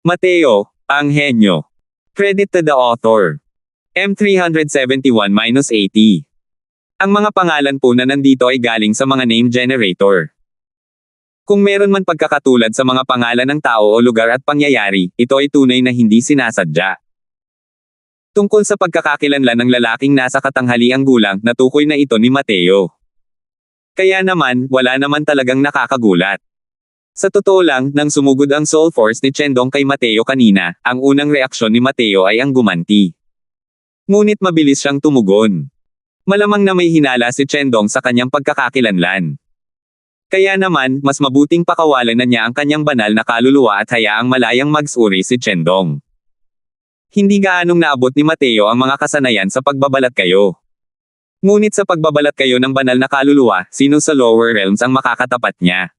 Mateo, ang henyo. Credit to the author. M371-80. Ang mga pangalan po na nandito ay galing sa mga name generator. Kung meron man pagkakatulad sa mga pangalan ng tao o lugar at pangyayari, ito ay tunay na hindi sinasadya. Tungkol sa pagkakakilanlan ng lalaking nasa katanghaliang gulang, natukoy na ito ni Mateo. Kaya naman, wala naman talagang nakakagulat. Sa totoo lang, nang sumugod ang soul force ni Chendong kay Mateo kanina, ang unang reaksyon ni Mateo ay ang gumanti. Ngunit mabilis siyang tumugon. Malamang na may hinala si Chendong sa kanyang pagkakakilanlan. Kaya naman, mas mabuting pakawalan na niya ang kanyang banal na kaluluwa at hayaang malayang magsuri si Chendong. Hindi gaanong naabot ni Mateo ang mga kasanayan sa pagbabalat kayo. Ngunit sa pagbabalat kayo ng banal na kaluluwa, sino sa lower realms ang makakatapat niya?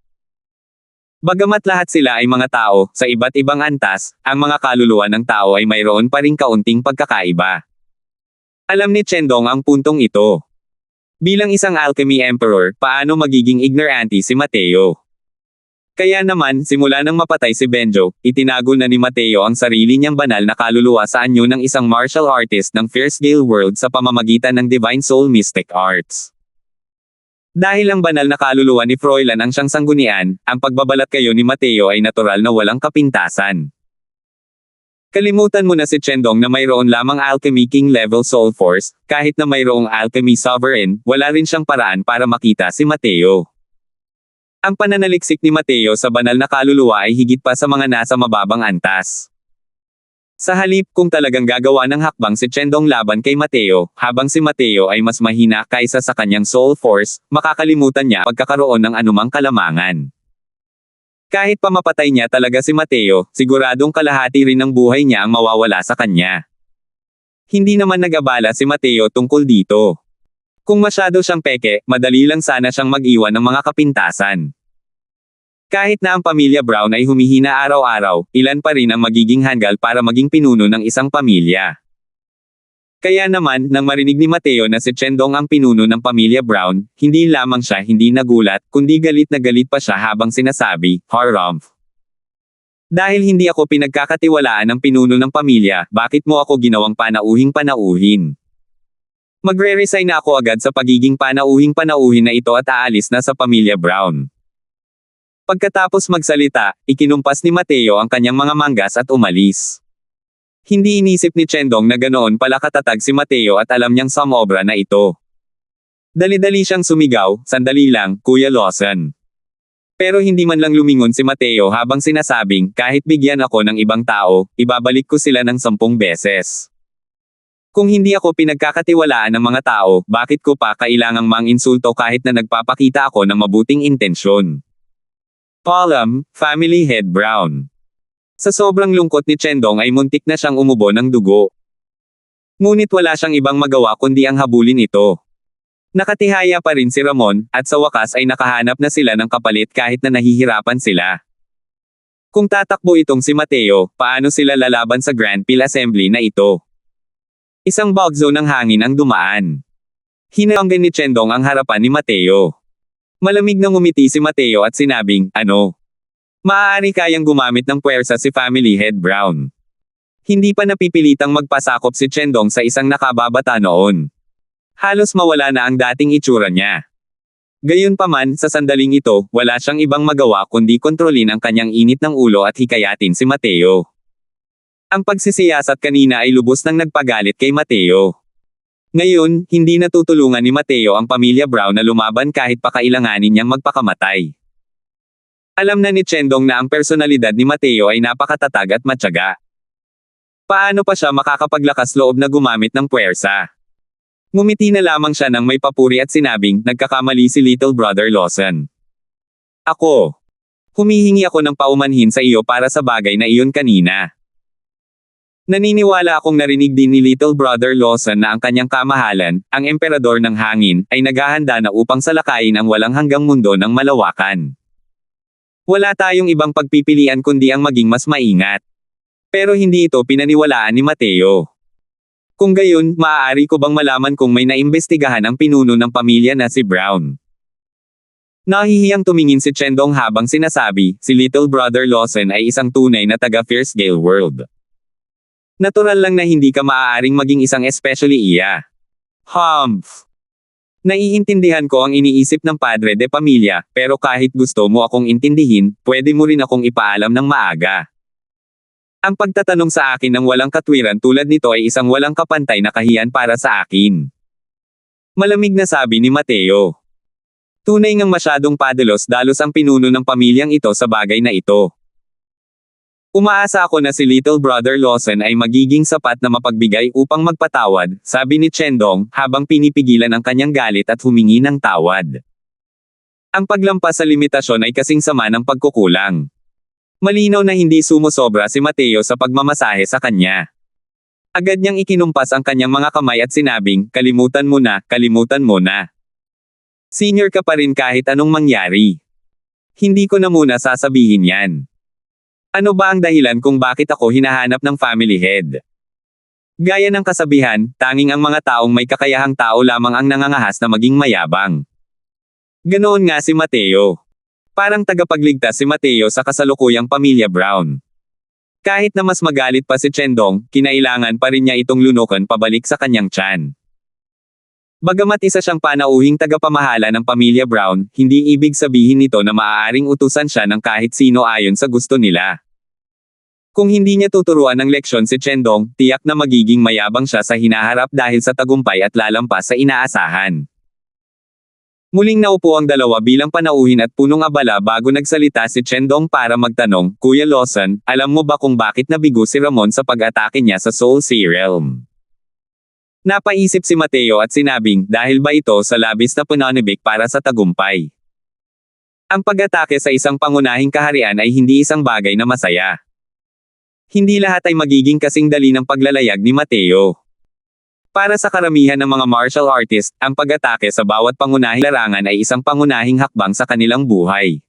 Bagamat lahat sila ay mga tao, sa iba't ibang antas, ang mga kaluluwa ng tao ay mayroon pa ring kaunting pagkakaiba. Alam ni Chendong ang puntong ito. Bilang isang alchemy emperor, paano magiging ignorante si Mateo? Kaya naman, simula nang mapatay si Benjo, itinago na ni Mateo ang sarili niyang banal na kaluluwa sa anyo ng isang martial artist ng Fierce Gale World sa pamamagitan ng Divine Soul Mystic Arts. Dahil ang banal na kaluluwa ni Froilan ang siyang sanggunian, ang pagbabalat kayo ni Mateo ay natural na walang kapintasan. Kalimutan mo na si Chendong na mayroon lamang Alchemy King level Soul Force, kahit na mayroong Alchemy Sovereign, wala rin siyang paraan para makita si Mateo. Ang pananaliksik ni Mateo sa banal na kaluluwa ay higit pa sa mga nasa mababang antas. Sa halip, kung talagang gagawa ng hakbang si Chendong laban kay Mateo, habang si Mateo ay mas mahina kaysa sa kanyang soul force, makakalimutan niya pagkakaroon ng anumang kalamangan. Kahit pa mapatay niya talaga si Mateo, siguradong kalahati rin ng buhay niya ang mawawala sa kanya. Hindi naman nag-abala si Mateo tungkol dito. Kung masyado siyang peke, madali lang sana siyang mag-iwan ng mga kapintasan. Kahit na ang pamilya Brown ay humihina araw-araw, ilan pa rin ang magiging hanggal para maging pinuno ng isang pamilya. Kaya naman, nang marinig ni Mateo na si Chendong ang pinuno ng pamilya Brown, hindi lamang siya hindi nagulat, kundi galit na galit pa siya habang sinasabi, "Harumph. Dahil hindi ako pinagkakatiwalaan ng pinuno ng pamilya, bakit mo ako ginawang panauhing-panauhin? Magre-resign na ako agad sa pagiging panauhing-panauhin na ito at aalis na sa pamilya Brown." Pagkatapos magsalita, ikinumpas ni Mateo ang kanyang mga manggas at umalis. Hindi inisip ni Chendong na ganoon pala katatag si Mateo at alam niyang samobra na ito. Dali-dali siyang sumigaw, "Sandali lang, Kuya Lawson." Pero hindi man lang lumingon si Mateo habang sinasabing, "Kahit bigyan ako ng ibang tao, ibabalik ko sila ng 10 beses. Kung hindi ako pinagkakatiwalaan ng mga tao, bakit ko pa kailangang mang-insulto kahit na nagpapakita ako ng mabuting intensyon?" Column, Family Head Brown. Sa sobrang lungkot ni Chendong ay muntik na siyang umubo ng dugo. Ngunit wala siyang ibang magawa kundi ang habulin ito. Nakatihaya pa rin si Ramon, at sa wakas ay nakahanap na sila ng kapalit kahit na nahihirapan sila. Kung tatakbo itong si Mateo, paano sila lalaban sa Grand Peel Assembly na ito? Isang bug zone ng hangin ang dumaan. Hinanggan ni Chendong ang harapan ni Mateo. Malamig na ngumiti si Mateo at sinabing, "Ano? Maaari kayang gumamit ng puwersa si Family Head Brown." Hindi pa napipilitang magpasakop si Chendong sa isang nakababata noon. Halos mawala na ang dating itsura niya. Gayunpaman, sa sandaling ito, wala siyang ibang magawa kundi kontrolin ang kanyang init ng ulo at hikayatin si Mateo. Ang pagsisiyasat kanina ay lubos nang nagpagalit kay Mateo. Ngayon, hindi natutulungan ni Mateo ang pamilya Brown na lumaban kahit pa kailanganin niyang magpakamatay. Alam na ni Chendong na ang personalidad ni Mateo ay napakatatag at matyaga. Paano pa siya makakapaglakas loob na gumamit ng puwersa? Ngumiti na lamang siya nang may papuri at sinabing, "Nagkakamali si Little Brother Lawson. Ako. Humihingi ako ng paumanhin sa iyo para sa bagay na iyon kanina. Naniniwala akong narinig din ni Little Brother Lawson na ang kanyang kamahalan, ang emperador ng hangin, ay naghahanda na upang salakayin ang walang hanggang mundo ng malawakan. Wala tayong ibang pagpipilian kundi ang maging mas maingat." Pero hindi ito pinaniwalaan ni Mateo. Kung gayon, maaari ko bang malaman kung may naimbestigahan ang pinuno ng pamilya na si Brown? Nahihiyang tumingin si Chendong habang sinasabi, si Little Brother Lawson ay isang tunay na taga Fierce Gale World. Natural lang na hindi ka maaaring maging isang especially iya. Humph. Naiintindihan ko ang iniisip ng padre de pamilya, pero kahit gusto mo akong intindihin, pwede mo rin akong ipaalam ng maaga. Ang pagtatanong sa akin ng walang katwiran tulad nito ay isang walang kapantay na kahiyan para sa akin. Malamig na sabi ni Mateo. Tunay ngang masyadong padalos-dalos ang pinuno ng pamilyang ito sa bagay na ito. Umaasa ako na si Little Brother Lawson ay magiging sapat na mapagbigay upang magpatawad, sabi ni Chendong, habang pinipigilan ang kanyang galit at humingi ng tawad. Ang paglampas sa limitasyon ay kasing sama ng pagkukulang. Malinaw na hindi sumusobra si Mateo sa pagmamasahe sa kanya. Agad niyang ikinumpas ang kanyang mga kamay at sinabing, kalimutan mo na, kalimutan mo na. Senior ka pa rin kahit anong mangyari. Hindi ko na muna sasabihin yan. Ano ba ang dahilan kung bakit ako hinahanap ng family head? Gaya ng kasabihan, tanging ang mga taong may kakayahang tao lamang ang nangangahas na maging mayabang. Ganoon nga si Mateo. Parang tagapagligtas si Mateo sa kasalukuyang pamilya Brown. Kahit na mas magalit pa si Chendong, kinailangan pa rin niya itong lunukan pabalik sa kanyang tiyan. Bagamat isa siyang panauhing tagapamahala ng pamilya Brown, hindi ibig sabihin nito na maaaring utusan siya ng kahit sino ayon sa gusto nila. Kung hindi niya tuturuan ng leksyon si Chendong, tiyak na magiging mayabang siya sa hinaharap dahil sa tagumpay at lalampas sa inaasahan. Muling naupo ang dalawa bilang panauhin at punong abala bago nagsalita si Chendong para magtanong, Kuya Lawson, alam mo ba kung bakit nabigo si Ramon sa pag-atake niya sa Soul Sea Realm? Napaisip si Mateo at sinabing, dahil ba ito sa labis na pananibik para sa tagumpay? Ang pag-atake sa isang pangunahing kaharian ay hindi isang bagay na masaya. Hindi lahat ay magiging kasing dali ng paglalayag ni Mateo. Para sa karamihan ng mga martial artist, ang pag-atake sa bawat pangunahing larangan ay isang pangunahing hakbang sa kanilang buhay.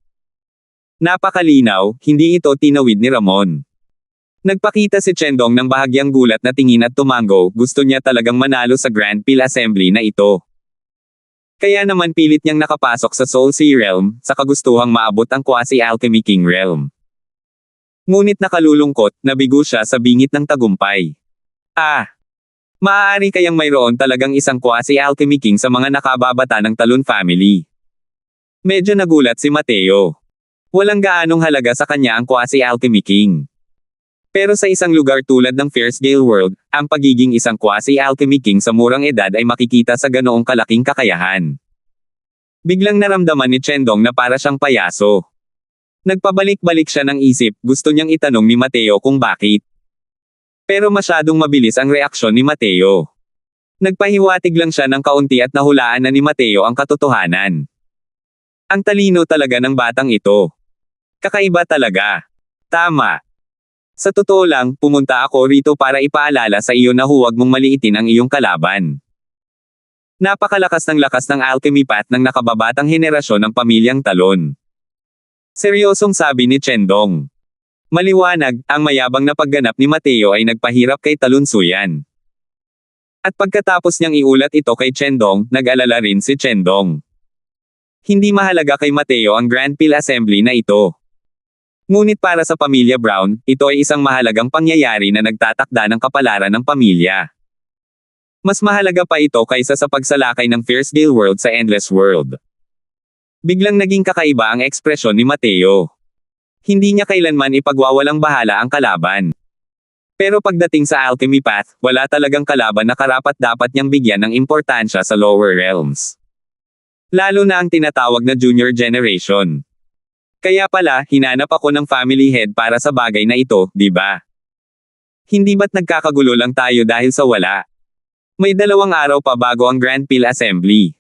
Napakalinaw, hindi ito tinawid ni Ramon. Nagpakita si Chendong ng bahagyang gulat na tingin at tumango, gusto niya talagang manalo sa Grand Peel Assembly na ito. Kaya naman pilit niyang nakapasok sa Soul Sea Realm, sa kagustuhang maabot ang Quasi-Alchemy King Realm. Ngunit nakalulungkot, nabigo siya sa bingit ng tagumpay. Maaari kayang mayroon talagang isang Quasi-Alchemy King sa mga nakababata ng Talon family. Medyo nagulat si Mateo. Walang gaanong halaga sa kanya ang Quasi-Alchemy King. Pero sa isang lugar tulad ng Fierce Gale World, ang pagiging isang Quasi-Alchemy King sa murang edad ay makikita sa ganoong kalaking kakayahan. Biglang naramdaman ni Chendong na para siyang payaso. Nagpabalik-balik siya ng isip, gusto niyang itanong ni Mateo kung bakit. Pero masyadong mabilis ang reaksyon ni Mateo. Nagpahiwatig lang siya ng kaunti at nahulaan na ni Mateo ang katotohanan. Ang talino talaga ng batang ito. Kakaiba talaga. Tama. Sa totoo lang, pumunta ako rito para ipaalala sa iyo na huwag mong maliitin ang iyong kalaban. Napakalakas ng lakas ng alchemy path ng nakababatang henerasyon ng pamilyang Talon. Seryosong sabi ni Chendong. Maliwanag, ang mayabang na pagganap ni Mateo ay nagpahirap kay Talon Suyan. At pagkatapos niyang iulat ito kay Chendong, nag-alala rin si Chendong. Hindi mahalaga kay Mateo ang Grand Peel Assembly na ito. Ngunit para sa pamilya Brown, ito ay isang mahalagang pangyayari na nagtatakda ng kapalaran ng pamilya. Mas mahalaga pa ito kaysa sa pagsalakay ng Fierce Gale World sa Endless World. Biglang naging kakaiba ang ekspresyon ni Mateo. Hindi niya kailanman ipagwawalang bahala ang kalaban. Pero pagdating sa Alchemy Path, wala talagang kalaban na karapat-dapat niyang bigyan ng importansya sa lower realms. Lalo na ang tinatawag na Junior Generation. Kaya pala, hinanap ako ng family head para sa bagay na ito, di ba? Hindi ba't nagkakagulo lang tayo dahil sa wala? May 2 araw pa bago ang Grand Peel Assembly.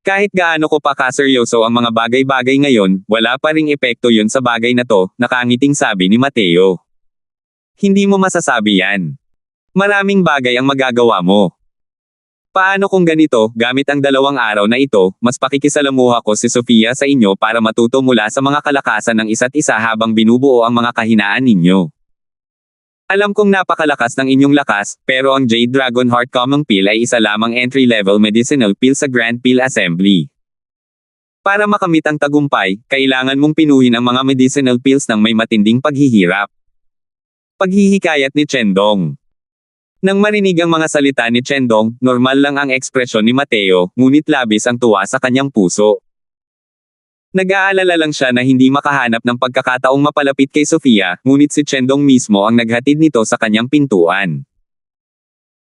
Kahit gaano ko pa kaseryoso ang mga bagay-bagay ngayon, wala pa ring epekto yun sa bagay na to, nakangiting sabi ni Mateo. Hindi mo masasabi yan. Maraming bagay ang magagawa mo. Paano kung ganito, gamit ang 2 araw na ito, mas pakikisalamuha ko si Sofia sa inyo para matuto mula sa mga kalakasan ng isa't isa habang binubuo ang mga kahinaan ninyo. Alam kong napakalakas ng inyong lakas, pero ang Jade Dragon Heart Common Pill ay isa lamang entry-level medicinal pill sa Grand Peel Assembly. Para makamit ang tagumpay, kailangan mong pinuhin ang mga medicinal pills ng may matinding paghihirap. Paghihikayat ni Chendong. Nang marinig ang mga salita ni Chendong, normal lang ang ekspresyon ni Mateo, ngunit labis ang tuwa sa kanyang puso. Nag-aalala lang siya na hindi makahanap ng pagkakataong mapalapit kay Sofia, ngunit si Chendong mismo ang naghatid nito sa kanyang pintuan.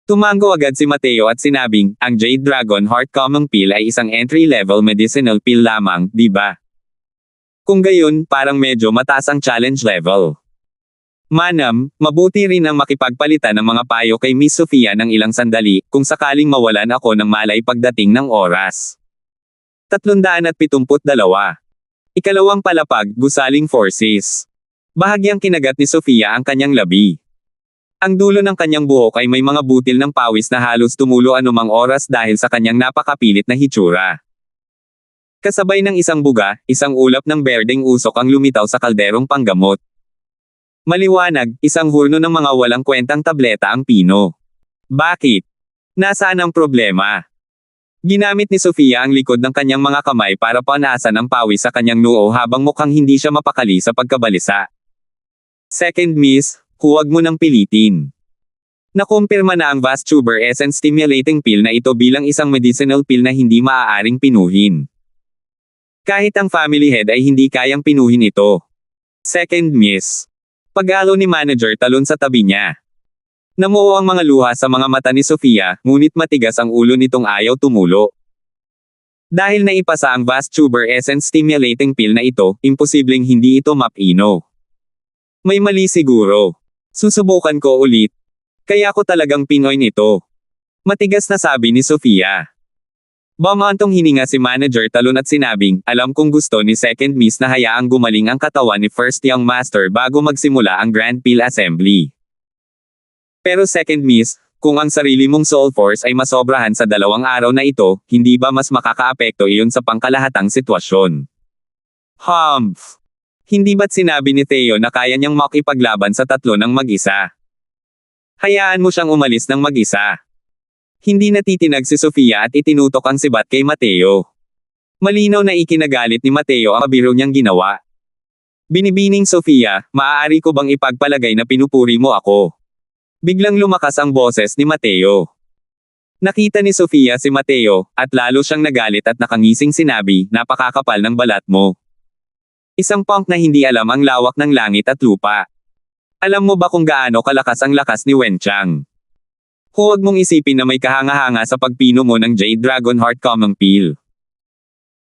Tumango agad si Mateo at sinabing, ang Jade Dragon Heart Common Pill ay isang entry-level medicinal pill lamang, di ba? Kung gayon, parang medyo mataas ang challenge level. Manam, mabuti rin ang makipagpalitan ng mga payo kay Miss Sofia ng ilang sandali, kung sakaling mawalan ako ng malay pagdating ng oras. 372. Ikalawang palapag, Gusaling Forces. Bahagyang kinagat ni Sofia ang kanyang labi. Ang dulo ng kanyang buhok ay may mga butil ng pawis na halos tumulo anumang oras dahil sa kanyang napakapilit na hitsura. Kasabay ng isang buga, isang ulap ng berdeng usok ang lumitaw sa kalderong panggamot. Maliwanag, isang hurno ng mga walang kwentang tableta ang pino. Bakit? Nasaan ang problema? Ginamit ni Sofia ang likod ng kanyang mga kamay para panasan ang pawis sa kanyang noo habang mukhang hindi siya mapakali sa pagkabalisa. Second miss, huwag mo nang pilitin. Nakumpirma na ang Vastuber Essence Stimulating Pill na ito bilang isang medicinal pill na hindi maaaring pinuhin. Kahit ang family head ay hindi kayang pinuhin ito. Second miss. Pag-alo ni manager talon sa tabi niya. Namuo ang mga luha sa mga mata ni Sofia, ngunit matigas ang ulo nitong ayaw tumulo. Dahil naipasa ang Vastuber Essence Stimulating Pill na ito, imposibleng hindi ito mapino. May mali siguro. Susubukan ko ulit. Kaya ko talagang pinoy nito. Matigas na sabi ni Sofia. Bumantong hininga si manager talon at sinabing, alam kong gusto ni second miss na hayaang gumaling ang katawan ni first young master bago magsimula ang Grand Pill Assembly. Pero second miss, kung ang sarili mong soul force ay masobrahan sa 2 araw na ito, hindi ba mas makakaapekto iyon sa pangkalahatang sitwasyon? Humph! Hindi ba't sinabi ni Theo na kaya niyang makipaglaban sa 3 ng mag-isa? Hayaan mo siyang umalis ng mag-isa. Hindi natitinag si Sofia at itinutok ang sibat kay Mateo. Malinaw na ikinagalit ni Mateo ang kabiro niyang ginawa. Binibining Sofia, maaari ko bang ipagpalagay na pinupuri mo ako? Biglang lumakas ang boses ni Mateo. Nakita ni Sofia si Mateo, at lalo siyang nagalit at nakangising sinabi, napakakapal ng balat mo. Isang punk na hindi alam ang lawak ng langit at lupa. Alam mo ba kung gaano kalakas ang lakas ni Wenchang? Huwag mong isipin na may kahanga-hanga sa pagpino mo ng Jade Dragon Heart Common Pill.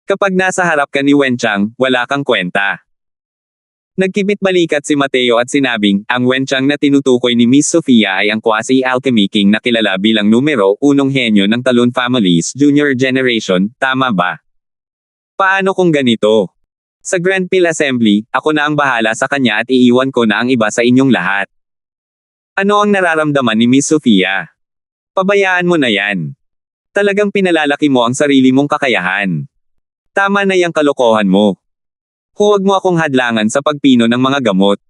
Kapag nasa harap ka ni Wenchang, wala kang kwenta. Nagkibit balikat si Mateo at sinabing, ang Wenchang na tinutukoy ni Miss Sofia ay ang quasi-alchemy king na kilala bilang numero 1 henyo ng Talon Family's Junior Generation, tama ba? Paano kung ganito? Sa Grand Pill Assembly, ako na ang bahala sa kanya at iiwan ko na ang iba sa inyong lahat. Ano ang nararamdaman ni Miss Sofia? Pabayaan mo na yan. Talagang pinalalaki mo ang sarili mong kakayahan. Tama na yang kalokohan mo. Huwag mo akong hadlangan sa pagpino ng mga gamot.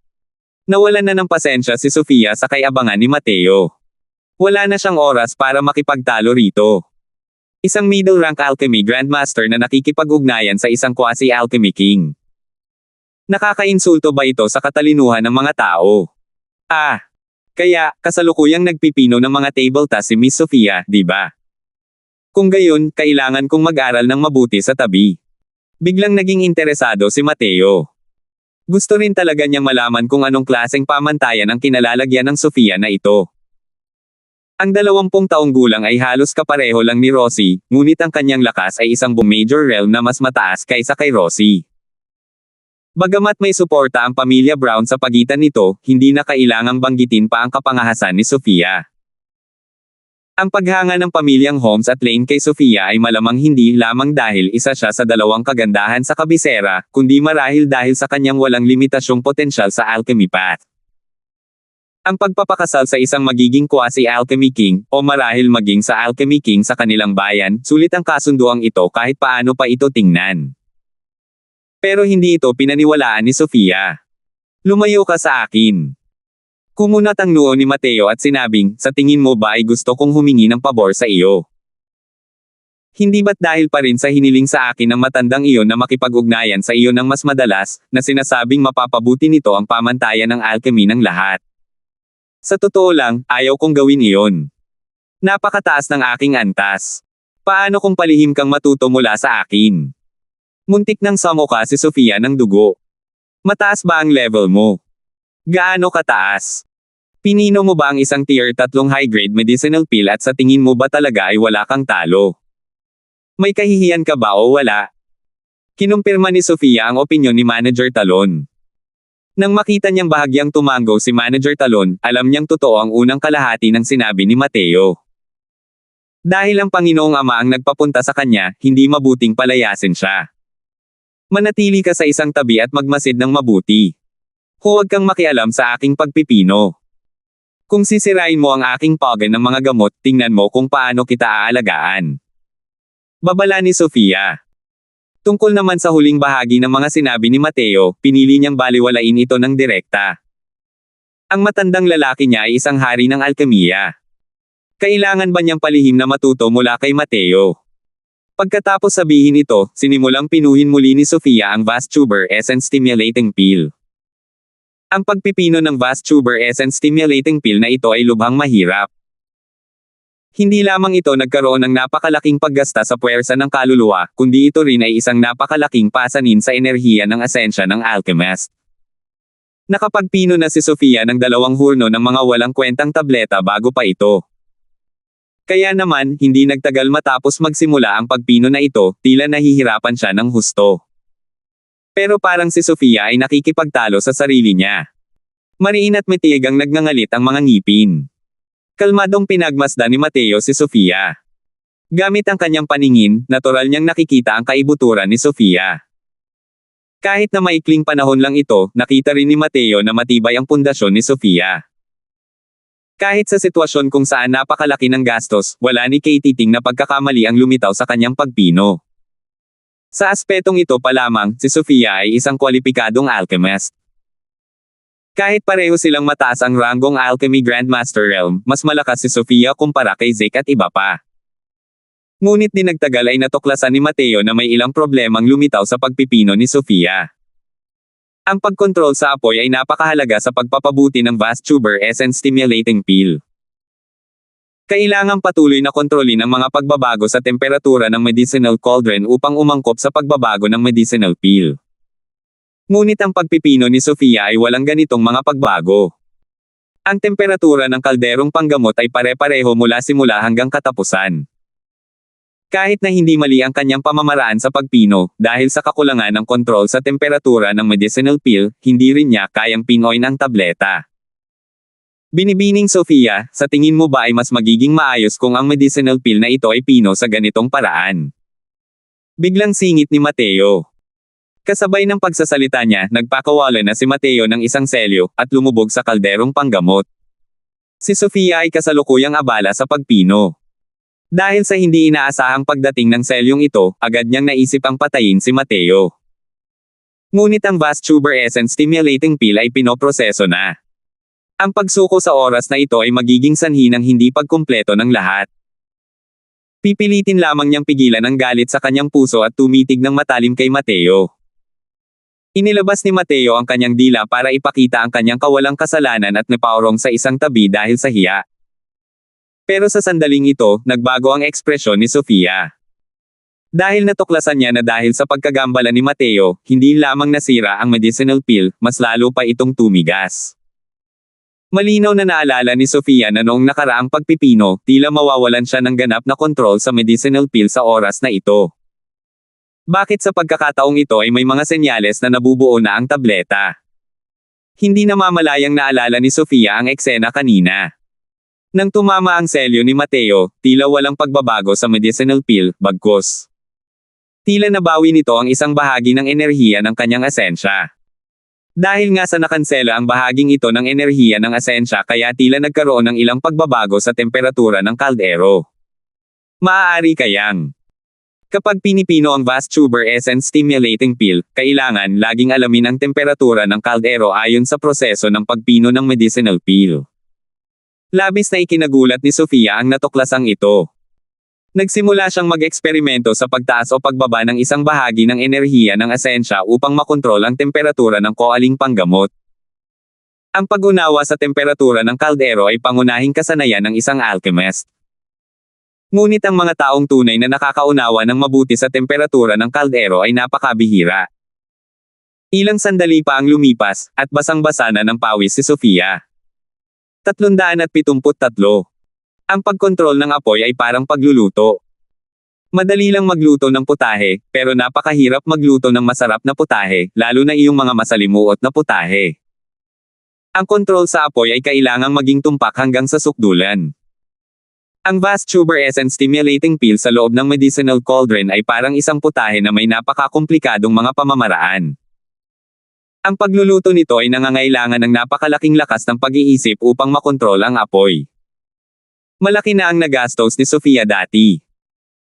Nawalan na ng pasensya si Sofia sa kayabangan ni Mateo. Wala na siyang oras para makipagtalo rito. Isang middle-rank alchemy grandmaster na nakikipag-ugnayan sa isang quasi-alchemy king. Nakakainsulto ba ito sa katalinuhan ng mga tao? Kaya, kasalukuyang nagpipino ng mga table tasks si Miss Sofia, di ba? Kung gayon, kailangan kong mag-aral ng mabuti sa tabi. Biglang naging interesado si Mateo. Gusto rin talaga niyang malaman kung anong klaseng pamantayan ang kinalalagyan ng Sofia na ito. Ang 20 taong gulang ay halos kapareho lang ni Rosie, ngunit ang kanyang lakas ay isang major realm na mas mataas kaysa kay Rosie. Bagamat may suporta ang pamilya Brown sa pagitan nito, hindi na kailangang banggitin pa ang kapangahasan ni Sofia. Ang paghanga ng pamilyang Holmes at Lane kay Sofia ay malamang hindi lamang dahil isa siya sa 2 kagandahan sa kabisera, kundi marahil dahil sa kanyang walang limitasyong potensyal sa alchemy path. Ang pagpapakasal sa isang magiging quasi-alchemy king, o marahil maging sa alchemy king sa kanilang bayan, sulit ang kasunduang ito kahit paano pa ito tingnan. Pero hindi ito pinaniwalaan ni Sofia. Lumayo ka sa akin. Kumunat ang noo ni Mateo at sinabing, sa tingin mo ba ay gusto kong humingi ng pabor sa iyo? Hindi ba't dahil pa rin sa hiniling sa akin ng matandang iyon na makipag-ugnayan sa iyo ng mas madalas, na sinasabing mapapabuti nito ang pamantayan ng alchemy ng lahat? Sa totoo lang, ayaw kong gawin iyon. Napakataas ng aking antas. Paano kung palihim kang matuto mula sa akin? Muntik nang samuka si Sofia ng dugo. Mataas ba ang level mo? Gaano kataas? Pinino mo ba ang isang tier 3 high-grade medicinal pill at sa tingin mo ba talaga ay wala kang talo? May kahihiyan ka ba o wala? Kinumpirma ni Sofia ang opinyon ni Manager Talon. Nang makita niyang bahagyang tumango si Manager Talon, alam niyang totoo ang unang kalahati ng sinabi ni Mateo. Dahil ang Panginoong Ama ang nagpapunta sa kanya, hindi mabuting palayasin siya. Manatili ka sa isang tabi at magmasid ng mabuti. Huwag kang makialam sa aking pagpipino. Kung sisirain mo ang aking pagan ng mga gamot, tingnan mo kung paano kita aalagaan. Babala ni Sofia. Tungkol naman sa huling bahagi ng mga sinabi ni Mateo, pinili niyang baliwalain ito ng direkta. Ang matandang lalaki niya ay isang hari ng alkemiya. Kailangan ba niyang palihim na matuto mula kay Mateo? Pagkatapos sabihin ito, sinimulang pinuhin muli ni Sofia ang Vast Tuber Essence Stimulating Pill. Ang pagpipino ng Vast Tuber Essence Stimulating Pill na ito ay lubhang mahirap. Hindi lamang ito nagkaroon ng napakalaking paggasta sa puwersa ng kaluluwa, kundi ito rin ay isang napakalaking pasanin sa enerhiya ng asensya ng alchemist. Nakapagpino na si Sofia ng 2 hurno ng mga walang kwentang tableta bago pa ito. Kaya naman, hindi nagtagal matapos magsimula ang pagpino na ito, tila nahihirapan siya ng husto. Pero parang si Sofia ay nakikipagtalo sa sarili niya. Mariin at matigang nagngangalit ang mga ngipin. Kalmadong pinagmasdan ni Mateo si Sofia. Gamit ang kanyang paningin, natural niyang nakikita ang kaibuturan ni Sofia. Kahit na maikling panahon lang ito, nakita rin ni Mateo na matibay ang pundasyon ni Sofia. Kahit sa sitwasyon kung saan napakalaki ng gastos, wala ni Katiting na pagkakamali ang lumitaw sa kanyang pagpino. Sa aspetong ito pa lamang, si Sofia ay isang kwalipikadong alchemist. Kahit pareho silang mataas ang ranggong Alchemy Grandmaster Realm, mas malakas si Sofia kumpara kay Zeke at iba pa. Ngunit di nagtagal ay natuklasan ni Mateo na may ilang problemang lumitaw sa pagpipino ni Sofia. Ang pagkontrol sa apoy ay napakahalaga sa pagpapabuti ng Vast Tuber Essence Stimulating Pill. Kailangang patuloy na kontrolin ang mga pagbabago sa temperatura ng medicinal cauldron upang umangkop sa pagbabago ng medicinal pill. Ngunit ang pagpipino ni Sofia ay walang ganitong mga pagbago. Ang temperatura ng kalderong panggamot ay pare-pareho mula simula hanggang katapusan. Kahit na hindi mali ang kanyang pamamaraan sa pagpino, dahil sa kakulangan ng kontrol sa temperatura ng medicinal pill, hindi rin niya kayang pinoin ang tableta. Binibining Sofia, sa tingin mo ba ay mas magiging maayos kung ang medicinal pill na ito ay pino sa ganitong paraan? Biglang singit ni Mateo. Kasabay ng pagsasalita niya, nagpakawala na si Mateo ng isang selyo, at lumubog sa kalderong panggamot. Si Sofia ay kasalukuyang abala sa pagpino. Dahil sa hindi inaasahang pagdating ng selyong ito, agad niyang naisip ang patayin si Mateo. Ngunit ang Vast Tuber Essence Stimulating Pill ay pinoproseso na. Ang pagsuko sa oras na ito ay magiging sanhi ng hindi pagkumpleto ng lahat. Pipilitin lamang niyang pigilan ang galit sa kanyang puso at tumitig ng matalim kay Mateo. Inilabas ni Mateo ang kanyang dila para ipakita ang kanyang kawalang kasalanan at napaurong sa isang tabi dahil sa hiya. Pero sa sandaling ito, nagbago ang ekspresyon ni Sofia. Dahil natuklasan niya na dahil sa pagkagambala ni Mateo, hindi lamang nasira ang medicinal pill, mas lalo pa itong tumigas. Malinaw na naalala ni Sofia na noong nakaraang pagpipino, tila mawawalan siya ng ganap na kontrol sa medicinal pill sa oras na ito. Bakit sa pagkakataong ito ay may mga senyales na nabubuo na ang tableta? Hindi namamalayang naalala ni Sofia ang eksena kanina. Nang tumama ang selyo ni Mateo, tila walang pagbabago sa medicinal pill, bagkus. Tila nabawi nito ang isang bahagi ng enerhiya ng kanyang asensya. Dahil nga sa nakansela ang bahaging ito ng enerhiya ng asensya kaya tila nagkaroon ng ilang pagbabago sa temperatura ng kaldero. Maaari kayang kapag pinipino ang Vast Tuber Essence Stimulating Pill, kailangan laging alamin ang temperatura ng kaldero ayon sa proseso ng pagpino ng medicinal pill. Labis na ikinagulat ni Sofia ang natuklasang ito. Nagsimula siyang mag-eksperimento sa pagtaas o pagbaba ng isang bahagi ng enerhiya ng asensya upang makontrol ang temperatura ng koaling panggamot. Ang pag-unawa sa temperatura ng kaldero ay pangunahing kasanayan ng isang alchemist. Ngunit ang mga taong tunay na nakakaunawa ng mabuti sa temperatura ng kaldero ay napakabihira. Ilang sandali pa ang lumipas, at basang-basa na ng pawis si Sofia. 373. Ang pagkontrol ng apoy ay parang pagluluto. Madali lang magluto ng putahe, pero napakahirap magluto ng masarap na putahe, lalo na iyong mga masalimuot na putahe. Ang kontrol sa apoy ay kailangang maging tumpak hanggang sa sukdulan. Ang vast tuber essence stimulating pill sa loob ng medicinal cauldron ay parang isang putahe na may napakakomplikadong mga pamamaraan. Ang pagluluto nito ay nangangailangan ng napakalaking lakas ng pag-iisip upang makontrol ang apoy. Malaki na ang nagastos ni Sofia dati.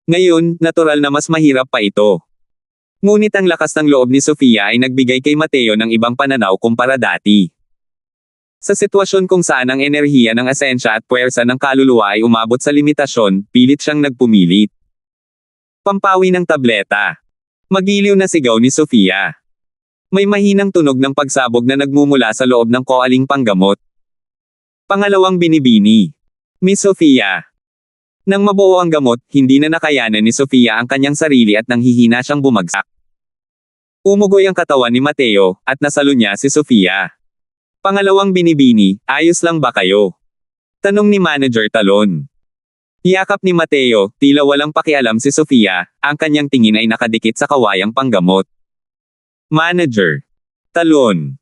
Ngayon, natural na mas mahirap pa ito. Ngunit ang lakas ng loob ni Sofia ay nagbigay kay Mateo ng ibang pananaw kumpara dati. Sa sitwasyon kung saan ang enerhiya ng asensya at puwersa ng kaluluwa ay umabot sa limitasyon, pilit siyang nagpumilit. Pampawi ng tableta. Magiliw na sigaw ni Sofia. May mahinang tunog ng pagsabog na nagmumula sa loob ng koaling panggamot. Pangalawang binibini. Miss Sofia. Nang mabuo ang gamot, hindi na nakayanan ni Sofia ang kanyang sarili at nanghihina siyang bumagsak. Umugoy ang katawan ni Mateo, at nasalo niya si Sofia. Pangalawang binibini, ayos lang ba kayo? Tanong ni Manager Talon. Yakap ni Mateo, tila walang pakialam si Sofia, ang kanyang tingin ay nakadikit sa kawayang panggamot. Manager Talon.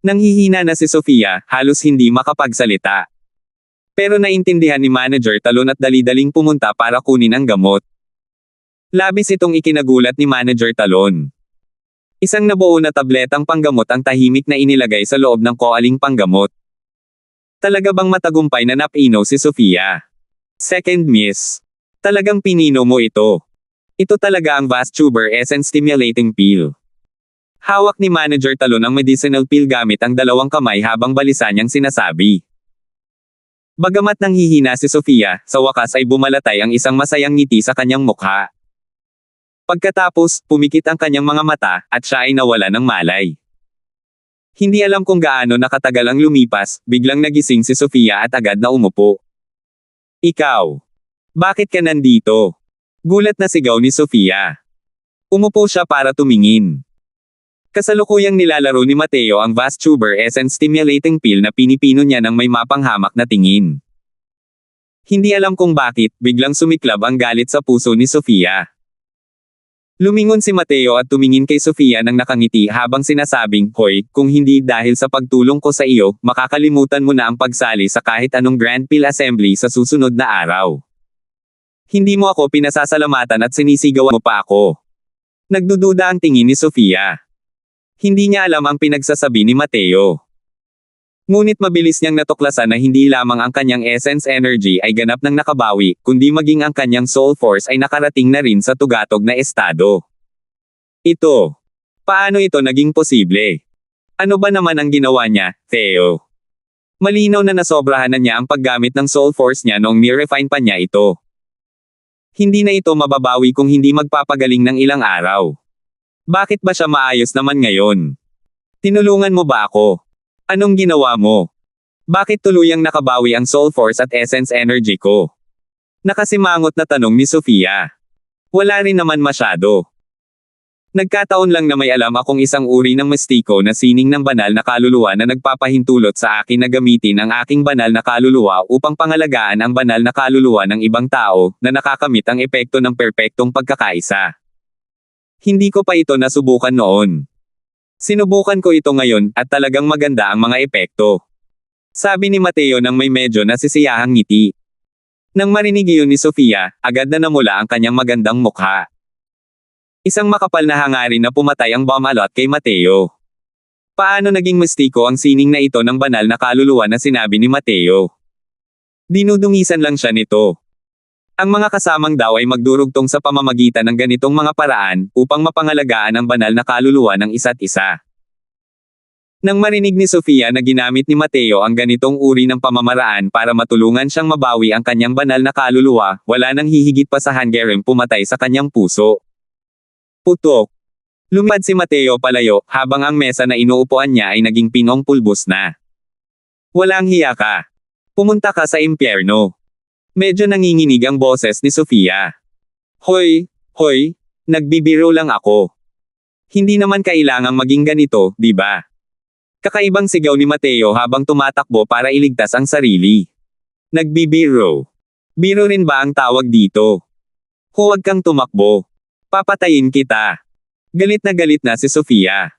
Nanghihina na si Sofia, halos hindi makapagsalita. Pero naintindihan ni Manager Talon at dali-daling pumunta para kunin ang gamot. Labis itong ikinagulat ni Manager Talon. Isang nabuo na tabletang panggamot ang tahimik na inilagay sa loob ng koaling panggamot. Talaga bang matagumpay na napino si Sofia? Second miss. Talagang pinino mo ito. Ito talaga ang vast tuber essence stimulating pill. Hawak ni Manager Talon ang medicinal pill gamit ang dalawang kamay habang balisa niyang sinasabi. Bagamat nanghihina si Sofia, sa wakas ay bumalatay ang isang masayang ngiti sa kanyang mukha. Pagkatapos, pumikit ang kanyang mga mata, at siya ay nawala ng malay. Hindi alam kung gaano nakatagal ang lumipas, biglang nagising si Sofia at agad na umupo. Ikaw. Bakit ka nandito? Gulat na sigaw ni Sofia. Umupo siya para tumingin. Kasalukuyang nilalaro ni Mateo ang vast tuber essence stimulating pill na pinipino niya ng may mapanghamak na tingin. Hindi alam kung bakit, biglang sumiklab ang galit sa puso ni Sofia. Lumingon si Mateo at tumingin kay Sofia nang nakangiti habang sinasabing, Hoy, kung hindi dahil sa pagtulong ko sa iyo, makakalimutan mo na ang pagsali sa kahit anong Grand Pill Assembly sa susunod na araw. Hindi mo ako pinasasalamatan at sinisigawan mo pa ako. Nagdududa ang tingin ni Sofia. Hindi niya alam ang pinagsasabi ni Mateo. Ngunit mabilis niyang natuklasan na hindi lamang ang kanyang essence energy ay ganap ng nakabawi, kundi maging ang kanyang soul force ay nakarating na rin sa tugatog na estado. Ito. Paano ito naging posible? Ano ba naman ang ginawa niya, Theo? Malinaw na nasobrahan na niya ang paggamit ng soul force niya noong ni-refine pa niya ito. Hindi na ito mababawi kung hindi magpapagaling ng ilang araw. Bakit ba siya maayos naman ngayon? Tinulungan mo ba ako? Anong ginawa mo? Bakit tuluyang nakabawi ang soul force at essence energy ko? Nakasimangot na tanong ni Sofia. Wala rin naman masyado. Nagkataon lang na may alam akong isang uri ng mistiko na sining ng banal na kaluluwa na nagpapahintulot sa akin na gamitin ang aking banal na kaluluwa upang pangalagaan ang banal na kaluluwa ng ibang tao na nakakamit ang epekto ng perpektong pagkakaisa. Hindi ko pa ito nasubukan noon. Sinubukan ko ito ngayon, at talagang maganda ang mga epekto. Sabi ni Mateo nang may medyo nasisiyahang ngiti. Nang marinig iyon ni Sofia, agad na namula ang kanyang magandang mukha. Isang makapal na hangarin na pumatay ang bumalot kay Mateo. Paano naging mistiko ang sining na ito ng banal na kaluluwa na sinabi ni Mateo? Dinudungisan lang siya nito. Ang mga kasamang daw ay magdurugtong sa pamamagitan ng ganitong mga paraan, upang mapangalagaan ang banal na kaluluwa ng isa't isa. Nang marinig ni Sofia na ginamit ni Mateo ang ganitong uri ng pamamaraan para matulungan siyang mabawi ang kanyang banal na kaluluwa, wala nang hihigit pa sa hanggaring pumatay sa kanyang puso. Putok. Lumipad si Mateo palayo, habang ang mesa na inuupuan niya ay naging pinong pulbos na. Walang hiya ka. Pumunta ka sa impyerno. Medyo nanginginig ang boses ni Sofia. Hoy, hoy, nagbibiro lang ako. Hindi naman kailangang maging ganito, di ba? Kakaibang sigaw ni Mateo habang tumatakbo para iligtas ang sarili. Nagbibiro. Biro rin ba ang tawag dito? Huwag kang tumakbo. Papatayin kita. Galit na si Sofia.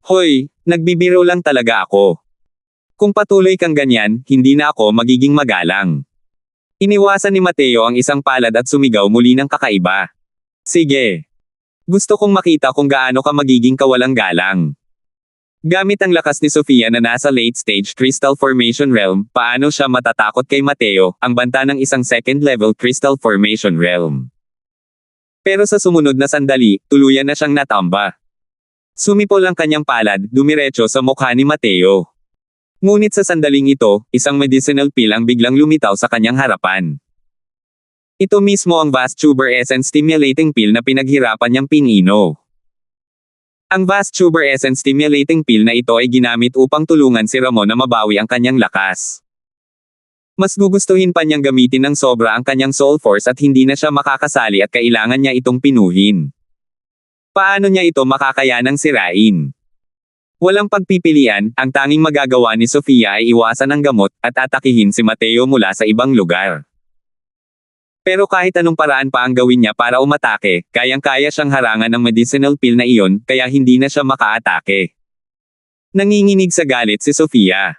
Hoy, nagbibiro lang talaga ako. Kung patuloy kang ganyan, hindi na ako magiging magalang. Iniwasan ni Mateo ang isang palad at sumigaw muli ng kakaiba. Sige. Gusto kong makita kung gaano ka magiging kawalang galang. Gamit ang lakas ni Sofia na nasa late-stage crystal formation realm, paano siya matatakot kay Mateo, ang banta ng isang second-level crystal formation realm. Pero sa sumunod na sandali, tuluyan na siyang natamba. Sumipol ang kanyang palad, dumiretso sa mukha ni Mateo. Ngunit sa sandaling ito, isang medicinal pill ang biglang lumitaw sa kanyang harapan. Ito mismo ang Vast Tuber Essence Stimulating Pill na pinaghirapan niyang pinino. Ang Vast Tuber Essence Stimulating Pill na ito ay ginamit upang tulungan si Ramon na mabawi ang kanyang lakas. Mas gugustuhin pa niyang gamitin ng sobra ang kanyang soul force at hindi na siya makakasali at kailangan niya itong pinuhin. Paano niya ito makakayanang sirain? Walang pagpipilian, ang tanging magagawa ni Sofia ay iwasan ang gamot at atakihin si Mateo mula sa ibang lugar. Pero kahit anong paraan pa ang gawin niya para umatake, kayang-kaya siyang harangan ng medicinal pill na iyon, kaya hindi na siya makaatake. Nanginginig sa galit si Sofia.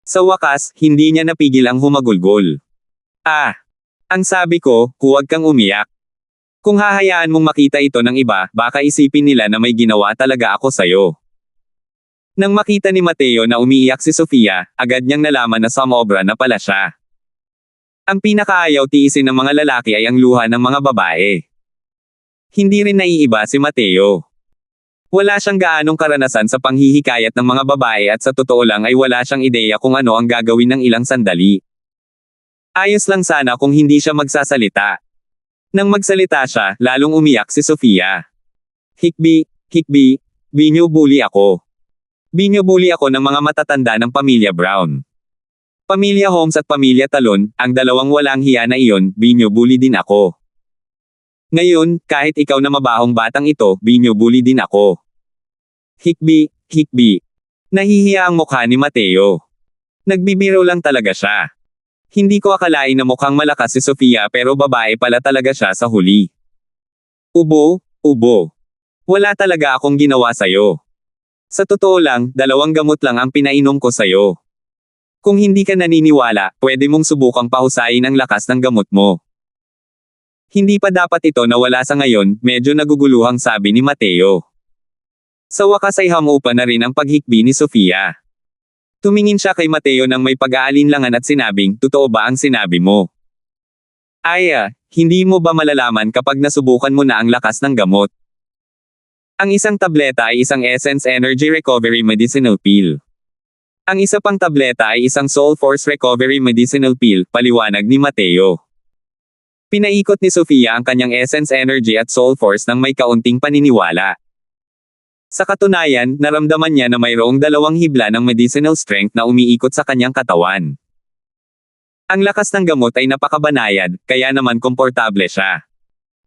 Sa wakas, hindi niya napigil ang humagulgol. Ang sabi ko, huwag kang umiyak. Kung hahayaan mong makita ito ng iba, baka isipin nila na may ginawa talaga ako sayo. Nang makita ni Mateo na umiiyak si Sofia, agad niyang nalaman na sumobra na pala siya. Ang pinakaayaw tiisin ng mga lalaki ay ang luha ng mga babae. Hindi rin naiiba si Mateo. Wala siyang gaanong karanasan sa panghihikayat ng mga babae at sa totoo lang ay wala siyang ideya kung ano ang gagawin ng ilang sandali. Ayos lang sana kung hindi siya magsasalita. Nang magsalita siya, lalong umiyak si Sofia. Hikbi, binubuli ako. Binubuli ako ng mga matatanda ng pamilya Brown. Pamilya Holmes at Pamilya Talon, ang dalawang walang hiya na iyon, binubuli din ako. Ngayon, kahit ikaw na mabahong batang ito, binubuli din ako. Hikbi. Nahihiya ang mukha ni Mateo. Nagbibiro lang talaga siya. Hindi ko akalain na mukhang malakas si Sofia pero babae pala talaga siya sa huli. Ubo. Wala talaga akong ginawa sayo. Sa totoo lang, 2 gamot lang ang pinainom ko sayo. Kung hindi ka naniniwala, pwede mong subukang pahusayin ang lakas ng gamot mo. Hindi pa dapat ito nawala sa ngayon, medyo naguguluhang sabi ni Mateo. Sa wakas ay hamupa na rin ang paghikbi ni Sofia. Tumingin siya kay Mateo nang may pag-aalinlangan at sinabing, totoo ba ang sinabi mo? Hindi mo ba malalaman kapag nasubukan mo na ang lakas ng gamot? Ang isang tableta ay isang Essence Energy Recovery Medicinal Pill. Ang isa pang tableta ay isang Soul Force Recovery Medicinal Pill, paliwanag ni Mateo. Pinaikot ni Sofia ang kanyang Essence Energy at Soul Force nang may kaunting paniniwala. Sa katunayan, naramdaman niya na mayroong 2 hibla ng medicinal strength na umiikot sa kanyang katawan. Ang lakas ng gamot ay napakabanayad, kaya naman komportable siya.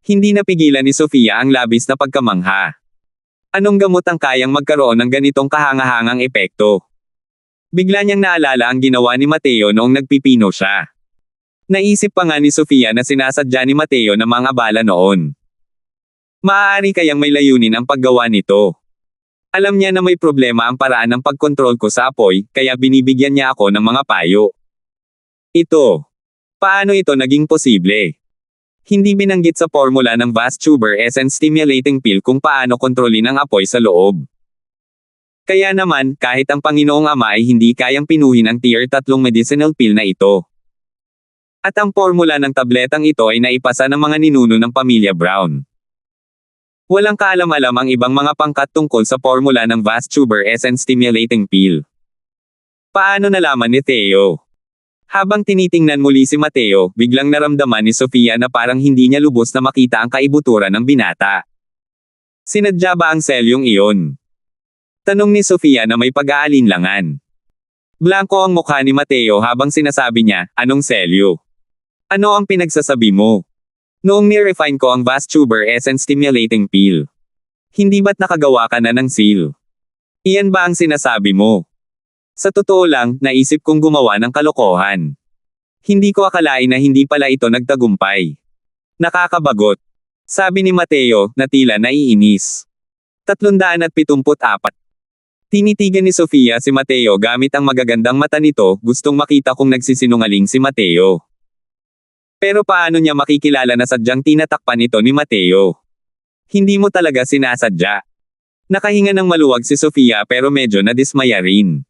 Hindi napigilan ni Sofia ang labis na pagkamangha. Anong gamot ang kayang magkaroon ng ganitong kahangahangang epekto? Bigla niyang naalala ang ginawa ni Mateo noong nagpipino siya. Naisip pa nga ni Sofia na sinasadya ni Mateo na mga bala noon. Maaari kayang may layunin ang paggawa nito. Alam niya na may problema ang paraan ng pagkontrol ko sa apoy, kaya binibigyan niya ako ng mga payo. Paano ito naging posible? Hindi binanggit sa formula ng Vast Tuber Essence Stimulating Pill kung paano kontrolin ang apoy sa loob. Kaya naman, kahit ang Panginoong Ama ay hindi kayang pinuhin ang Tier 3 medicinal pill na ito. At ang formula ng tabletang ito ay naipasa ng mga ninuno ng pamilya Brown. Walang kaalam-alam ang ibang mga pangkat tungkol sa formula ng vast tuber essence stimulating pill. Paano nalaman ni Theo? Habang tinitingnan muli si Mateo, biglang naramdaman ni Sofia na parang hindi niya lubos na makita ang kaibuturan ng binata. Sinadya ba ang selyong iyon? Tanong ni Sofia na may pag-aalinlangan. Blanko ang mukha ni Mateo habang sinasabi niya, anong selyo? Ano ang pinagsasabi mo? Noong ni-refine ko ang vast tuber essence stimulating pill. Hindi ba't nakagawa ka na ng seal? Iyan ba ang sinasabi mo? Sa totoo lang, naisip kong gumawa ng kalokohan. Hindi ko akalain na hindi pala ito nagtagumpay. Nakakabagot. Sabi ni Mateo, na tila naiinis. 374. Tinitigan ni Sofia si Mateo gamit ang magagandang mata nito, gustong makita kung nagsisinungaling si Mateo. Pero paano niya makikilala na sadyang tinatakpan ito ni Mateo? Hindi mo talaga sinasadya. Nakahinga ng maluwag si Sofia pero medyo nadismaya rin.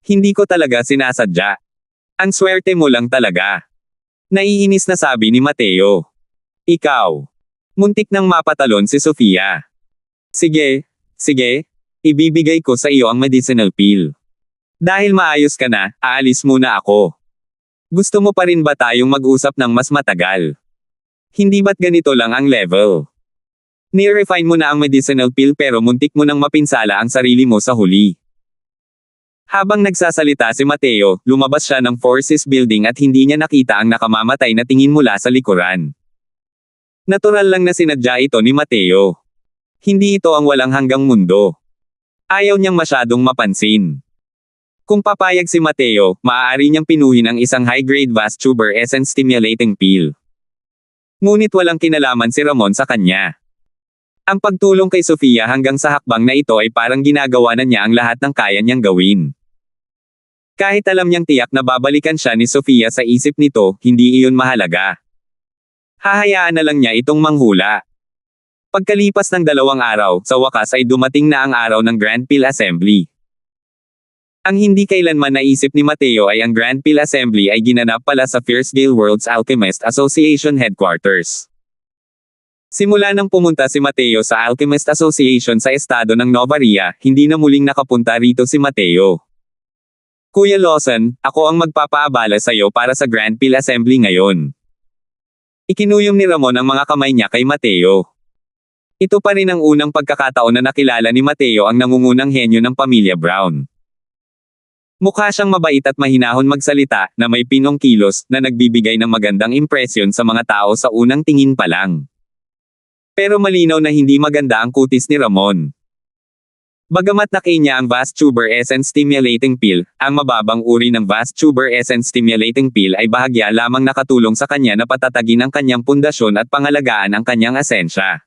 Hindi ko talaga sinasadya. Ang swerte mo lang talaga. Naiinis na sabi ni Mateo. Ikaw. Muntik nang mapatalon si Sofia. Sige, ibibigay ko sa iyo ang medicinal pill. Dahil maayos ka na, aalis muna ako. Gusto mo pa rin ba tayong mag-usap ng mas matagal? Hindi ba't ganito lang ang level? Ni-refine mo na ang medicinal pill pero muntik mo nang mapinsala ang sarili mo sa huli. Habang nagsasalita si Mateo, lumabas siya ng Forces Building at hindi niya nakita ang nakamamatay na tingin mula sa likuran. Natural lang na sinadya ito ni Mateo. Hindi ito ang walang hanggang mundo. Ayaw niyang masyadong mapansin. Kung papayag si Mateo, maaari niyang pinuhin ang isang high-grade vast tuber essence stimulating pill. Ngunit walang kinalaman si Ramon sa kanya. Ang pagtulong kay Sofia hanggang sa hakbang na ito ay parang ginagawa na niya ang lahat ng kaya niyang gawin. Kahit alam niyang tiyak na babalikan siya ni Sofia sa isip nito, hindi iyon mahalaga. Hahayaan na lang niya itong manghula. Pagkalipas ng 2 araw, sa wakas ay dumating na ang araw ng Grand Pill Assembly. Ang hindi kailanman naisip ni Mateo ay ang Grand Pill Assembly ay ginanap pala sa Fiercegale World's Alchemist Association Headquarters. Simula nang pumunta si Mateo sa Alchemist Association sa estado ng Novaria, hindi na muling nakapunta rito si Mateo. Kuya Lawson, ako ang magpapaabala sa iyo para sa Grand Pill Assembly ngayon. Ikinuyom ni Ramon ang mga kamay niya kay Mateo. Ito pa rin ang unang pagkakataon na nakilala ni Mateo ang nangungunang henyo ng pamilya Brown. Mukha siyang mabait at mahinahon magsalita, na may pinong kilos, na nagbibigay ng magandang impresyon sa mga tao sa unang tingin pa lang. Pero malinaw na hindi maganda ang kutis ni Ramon. Bagamat nakinya ang vast tuber essence stimulating pill, ang mababang uri ng vast tuber essence stimulating pill ay bahagya lamang nakatulong sa kanya na patatagin ang kanyang pundasyon at pangalagaan ang kanyang asensya.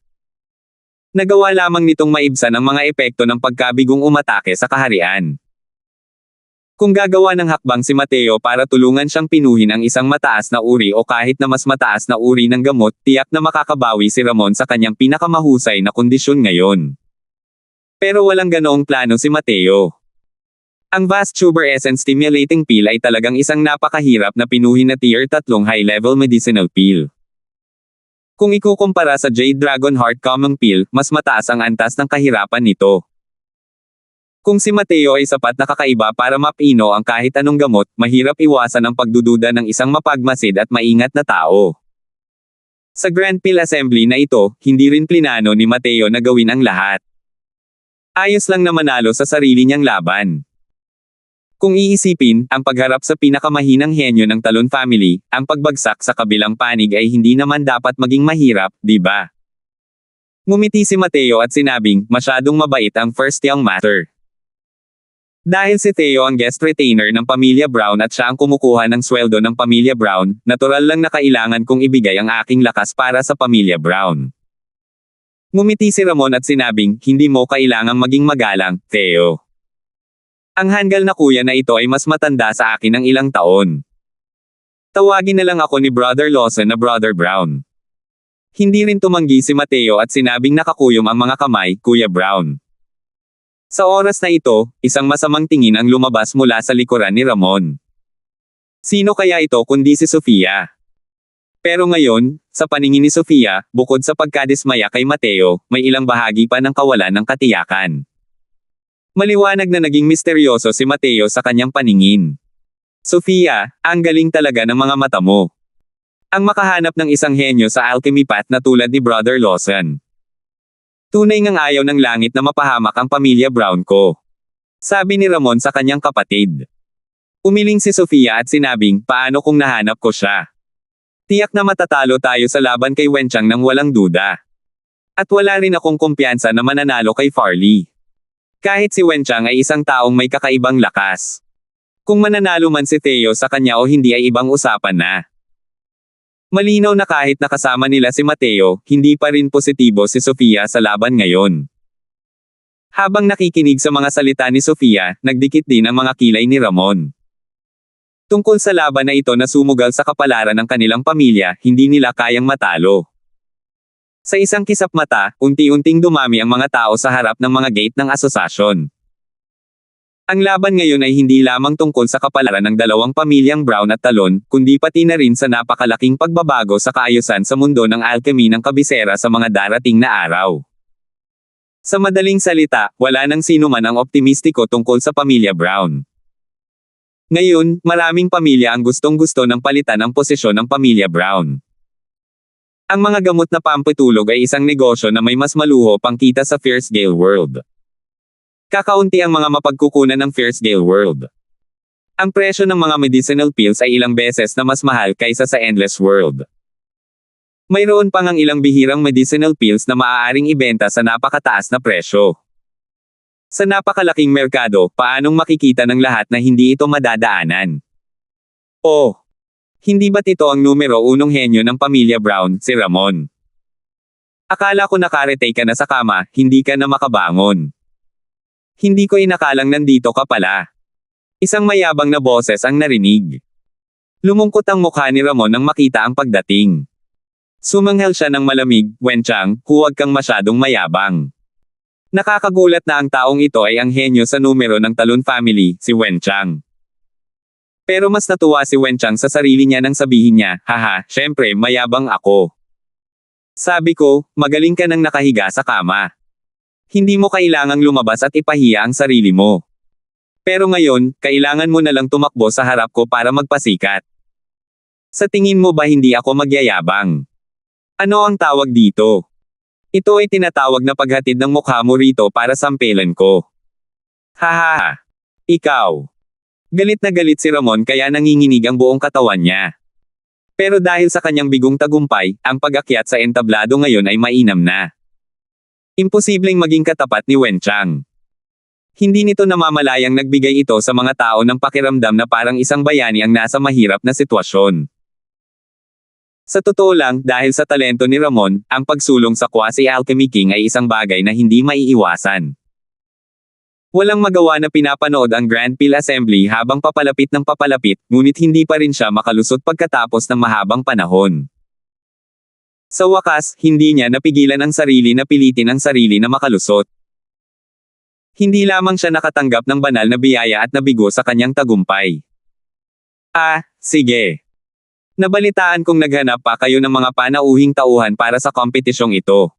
Nagawa lamang nitong maibsan ang mga epekto ng pagkabigong umatake sa kaharian. Kung gagawa ng hakbang si Mateo para tulungan siyang pinuhin ang isang mataas na uri o kahit na mas mataas na uri ng gamot, tiyak na makakabawi si Ramon sa kanyang pinakamahusay na kondisyon ngayon. Pero walang ganoong plano si Mateo. Ang vast tuber essence stimulating pill ay talagang isang napakahirap na pinuhin na tier 3 high-level medicinal pill. Kung ikukumpara sa Jade Dragon Heart Common Pill, mas mataas ang antas ng kahirapan nito. Kung si Mateo ay sapat na kakaiba para mapino ang kahit anong gamot, mahirap iwasan ang pagdududa ng isang mapagmasid at maingat na tao. Sa Grand Pill Assembly na ito, hindi rin plinano ni Mateo na gawin ang lahat. Ayos lang na manalo sa sarili niyang laban. Kung iisipin, ang pagharap sa pinakamahinang henyo ng Talon family, ang pagbagsak sa kabilang panig ay hindi naman dapat maging mahirap, di ba? Ngumiti si Mateo at sinabing, masyadong mabait ang first young matter. Dahil si Theo ang guest retainer ng pamilya Brown at siya ang kumukuha ng sweldo ng pamilya Brown, natural lang na kailangan kong ibigay ang aking lakas para sa pamilya Brown. Ngumiti si Ramon at sinabing, hindi mo kailangang maging magalang, Theo. Ang hanggal na kuya na ito ay mas matanda sa akin ng ilang taon. Tawagin na lang ako ni Brother Lawson na Brother Brown. Hindi rin tumanggi si Mateo at sinabing nakakuyom ang mga kamay, Kuya Brown. Sa oras na ito, isang masamang tingin ang lumabas mula sa likuran ni Ramon. Sino kaya ito kundi si Sofia? Pero ngayon, sa paningin ni Sofia, bukod sa pagkadismaya kay Mateo, may ilang bahagi pa ng kawalan ng katiyakan. Maliwanag na naging misteryoso si Mateo sa kanyang paningin. Sofia, ang galing talaga ng mga mata mo. Ang makahanap ng isang henyo sa alchemy path na tulad ni Brother Lawson. Tunay ngang ayaw ng langit na mapahamak ang pamilya Brown ko. Sabi ni Ramon sa kanyang kapatid. Umiling si Sofia at sinabing, paano kung nahanap ko siya? Tiyak na matatalo tayo sa laban kay Wenchang nang walang duda. At wala rin akong kumpiyansa na mananalo kay Farley. Kahit si Wenchang ay isang taong may kakaibang lakas. Kung mananalo man si Theo sa kanya o hindi ay ibang usapan na. Malinaw na kahit nakasama nila si Mateo, hindi pa rin positibo si Sofia sa laban ngayon. Habang nakikinig sa mga salita ni Sofia, nagdikit din ang mga kilay ni Ramon. Tungkol sa laban na ito na sumugal sa kapalaran ng kanilang pamilya, hindi nila kayang matalo. Sa isang kisap mata, unti-unting dumami ang mga tao sa harap ng mga gate ng asosasyon. Ang laban ngayon ay hindi lamang tungkol sa kapalaran ng dalawang pamilyang Brown at Talon, kundi pati na rin sa napakalaking pagbabago sa kaayusan sa mundo ng alchemy ng kabisera sa mga darating na araw. Sa madaling salita, wala nang sino man ang optimistiko tungkol sa pamilya Brown. Ngayon, maraming pamilya ang gustong-gusto ng palitan ang posisyon ng pamilya Brown. Ang mga gamot na pampatulog ay isang negosyo na may mas maluho pang kita sa Fierce Gale World. Kakaunti ang mga mapagkukunan ng Fierce Gale World. Ang presyo ng mga medicinal pills ay ilang beses na mas mahal kaysa sa Endless World. Mayroon pang ang ilang bihirang medicinal pills na maaaring ibenta sa napakataas na presyo. Sa napakalaking merkado, paanong makikita ng lahat na hindi ito madadaanan? Oh! Hindi ba't ito ang numero unong henyo ng pamilya Brown, si Ramon? Akala ko nakaretay ka na sa kama, hindi ka na makabangon. Hindi ko inakalang nandito ka pala. Isang mayabang na boses ang narinig. Lumungkot ang mukha ni Ramon nang makita ang pagdating. Sumanghel siya ng malamig, Wenchang, huwag kang masyadong mayabang. Nakakagulat na ang taong ito ay ang henyo sa numero ng Talon family, si Wenchang. Pero mas natuwa si Wenchang sa sarili niya nang sabihin niya, haha, syempre, mayabang ako. Sabi ko, magaling ka nang nakahiga sa kama. Hindi mo kailangang lumabas at ipahiya ang sarili mo. Pero ngayon, kailangan mo na lang tumakbo sa harap ko para magpasikat. Sa tingin mo ba hindi ako magyayabang? Ano ang tawag dito? Ito ay tinatawag na paghatid ng mukha mo rito para sampelan ko. Hahaha. Ikaw. Galit na galit si Ramon kaya nanginginig ang buong katawan niya. Pero dahil sa kanyang bigong tagumpay, ang pag-akyat sa entablado ngayon ay mainam na. Imposibleng maging katapat ni Wenchang. Hindi nito namamalayang nagbigay ito sa mga tao ng pakiramdam na parang isang bayani ang nasa mahirap na sitwasyon. Sa totoo lang, dahil sa talento ni Ramon, ang pagsulong sa quasi-alchemy king ay isang bagay na hindi maiiwasan. Walang magawa na pinapanood ang Grand Peel Assembly habang papalapit ng papalapit, ngunit hindi pa rin siya makalusot pagkatapos ng mahabang panahon. Sa wakas, hindi niya napigilan ang sarili na pilitin ang sarili na makalusot. Hindi lamang siya nakatanggap ng banal na biyaya at nabigo sa kanyang tagumpay. Sige. Nabalitaan kong naghanap pa kayo ng mga panauhing tauhan para sa kompetisyong ito.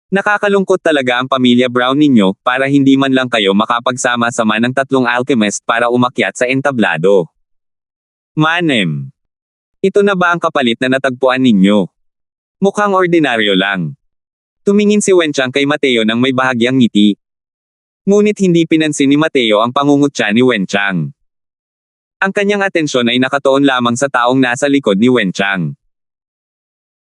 Nakakalungkot talaga ang pamilya Brown ninyo, para hindi man lang kayo makapagsama-sama ng tatlong alchemist para umakyat sa entablado. Manem. Ito na ba ang kapalit na natagpuan ninyo? Mukhang ordinaryo lang. Tumingin si Wenchang kay Mateo nang may bahagyang ngiti. Ngunit hindi pinansin ni Mateo ang pangungutya ni Wenchang. Ang kanyang atensyon ay nakatuon lamang sa taong nasa likod ni Wenchang.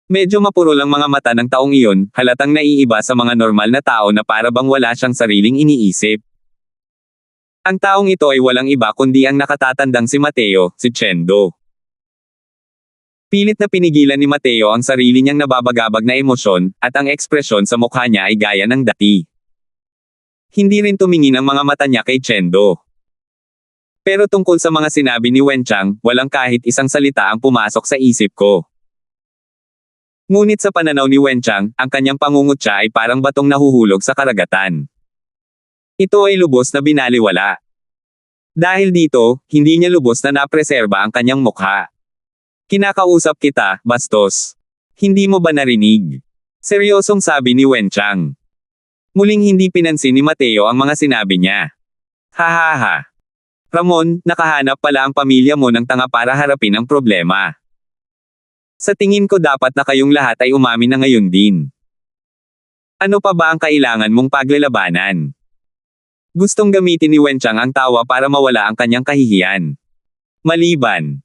Medyo mapurol ang mga mata ng taong iyon, halatang naiiba sa mga normal na tao na para bang wala siyang sariling iniisip. Ang taong ito ay walang iba kundi ang nakatatandang si Mateo, si Chendo. Pilit na pinigilan ni Mateo ang sarili niyang nababagabag na emosyon, at ang ekspresyon sa mukha niya ay gaya ng dati. Hindi rin tumingin ang mga mata niya kay Chendo. Pero tungkol sa mga sinabi ni Wenchang, walang kahit isang salita ang pumasok sa isip ko. Ngunit sa pananaw ni Wenchang, ang kanyang pangungutya ay parang batong nahuhulog sa karagatan. Ito ay lubos na binaliwala. Dahil dito, hindi niya lubos na napreserba ang kanyang mukha. Kinakausap kita, bastos. Hindi mo ba narinig? Seryosong sabi ni Wenchang. Muling hindi pinansin ni Mateo ang mga sinabi niya. Hahaha. Ramon, nakahanap pala ang pamilya mo ng tanga para harapin ang problema. Sa tingin ko dapat na kayong lahat ay umamin na ngayon din. Ano pa ba ang kailangan mong paglalabanan? Gustong gamitin ni Wenchang ang tawa para mawala ang kanyang kahihiyan. Maliban.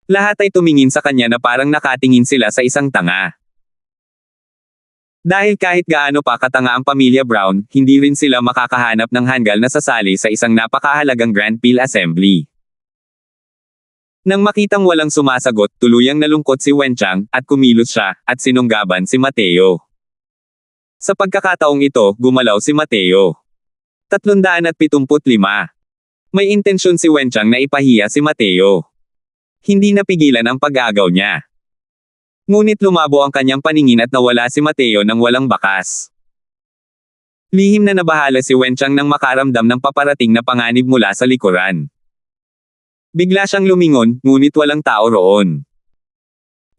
Lahat ay tumingin sa kanya na parang nakatingin sila sa isang tanga. Dahil kahit gaano pa katanga ang pamilya Brown, hindi rin sila makakahanap ng hanggal na sasali sa isang napakahalagang Grand Peel Assembly. Nang makitang walang sumasagot, tuluyang nalungkot si Wenchang, at kumilos siya, at sinunggaban si Mateo. Sa pagkakataong ito, gumalaw si Mateo. 375. May intensyon si Wenchang na ipahiya si Mateo. Hindi napigilan ang pag-agaw niya. Ngunit lumabo ang kanyang paningin at nawala si Mateo nang walang bakas. Lihim na nabahala si Wenchang nang makaramdam ng paparating na panganib mula sa likuran. Bigla siyang lumingon, ngunit walang tao roon.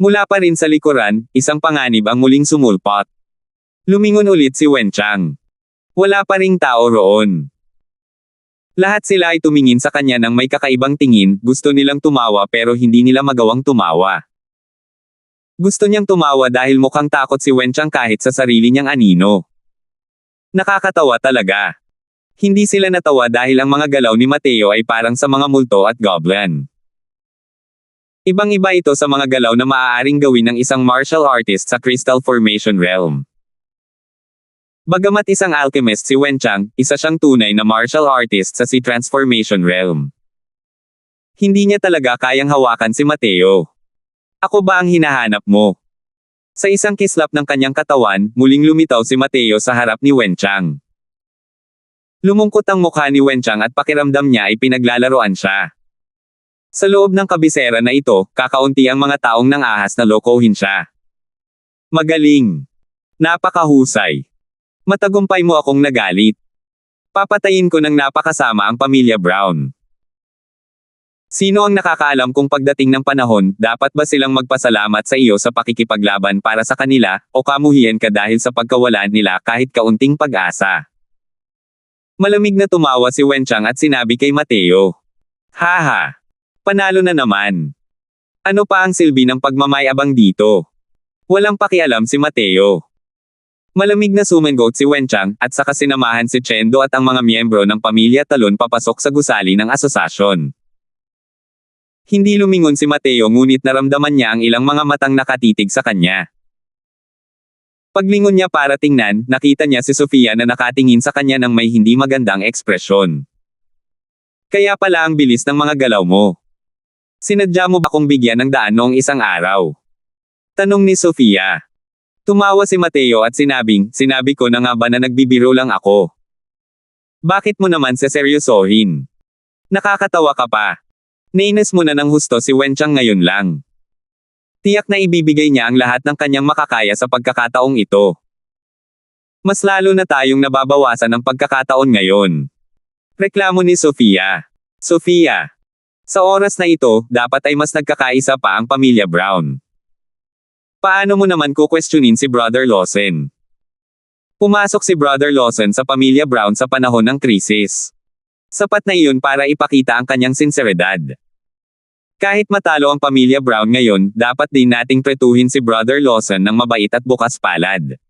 Mula pa rin sa likuran, isang panganib ang muling sumulpot. Lumingon ulit si Wenchang. Wala pa ring tao roon. Lahat sila ay tumingin sa kanya ng may kakaibang tingin, gusto nilang tumawa pero hindi nila magawang tumawa. Gusto niyang tumawa dahil mukhang takot si Wenchang kahit sa sarili niyang anino. Nakakatawa talaga. Hindi sila natawa dahil ang mga galaw ni Mateo ay parang sa mga multo at goblin. Ibang-iba ito sa mga galaw na maaaring gawin ng isang martial artist sa Crystal Formation Realm. Bagamat isang alchemist si Wenchang, isa siyang tunay na martial artist sa si Transformation Realm. Hindi niya talaga kayang hawakan si Mateo. Ako ba ang hinahanap mo? Sa isang kislap ng kanyang katawan, muling lumitaw si Mateo sa harap ni Wenchang. Lumungkot ang mukha ni Wenchang at pakiramdam niya ay pinaglalaroan siya. Sa loob ng kabisera na ito, kakaunti ang mga taong nang-ahas na lokohin siya. Magaling. Napakahusay. Matagumpay mo akong nagalit. Papatayin ko ng napakasama ang pamilya Brown. Sino ang nakakaalam kung pagdating ng panahon, dapat ba silang magpasalamat sa iyo sa pakikipaglaban para sa kanila, o kamuhian ka dahil sa pagkawalan nila kahit kaunting pag-asa? Malamig na tumawa si Wenchang at sinabi kay Mateo. Haha! Panalo na naman. Ano pa ang silbi ng pagmamayabang dito? Walang pakialam si Mateo. Malamig na sumengot si Wenchang, at saka sinamahan si Chendo at ang mga miyembro ng pamilya Talon papasok sa gusali ng asosasyon. Hindi lumingon si Mateo ngunit naramdaman niya ang ilang mga matang nakatitig sa kanya. Paglingon niya para tingnan, nakita niya si Sofia na nakatingin sa kanya ng may hindi magandang ekspresyon. Kaya pala ang bilis ng mga galaw mo. Sinadya mo ba kong bigyan ng daan noong isang araw? Tanong ni Sofia. Tumawa si Mateo at sinabi ko na nga ba na nagbibiro lang ako. Bakit mo naman seseryosohin? Nakakatawa ka pa. Nainis mo na ng husto si Wenchang ngayon lang. Tiyak na ibibigay niya ang lahat ng kanyang makakaya sa pagkakataong ito. Mas lalo na tayong nababawasan ng pagkakataon ngayon. Reklamo ni Sofia. Sofia. Sa oras na ito, dapat ay mas nagkakaisa pa ang pamilya Brown. Paano mo naman kukwestiyonin si Brother Lawson? Pumasok si Brother Lawson sa pamilya Brown sa panahon ng krisis. Sapat na iyon para ipakita ang kanyang sinseridad. Kahit matalo ang pamilya Brown ngayon, dapat din nating pretuhin si Brother Lawson ng mabait at bukas palad.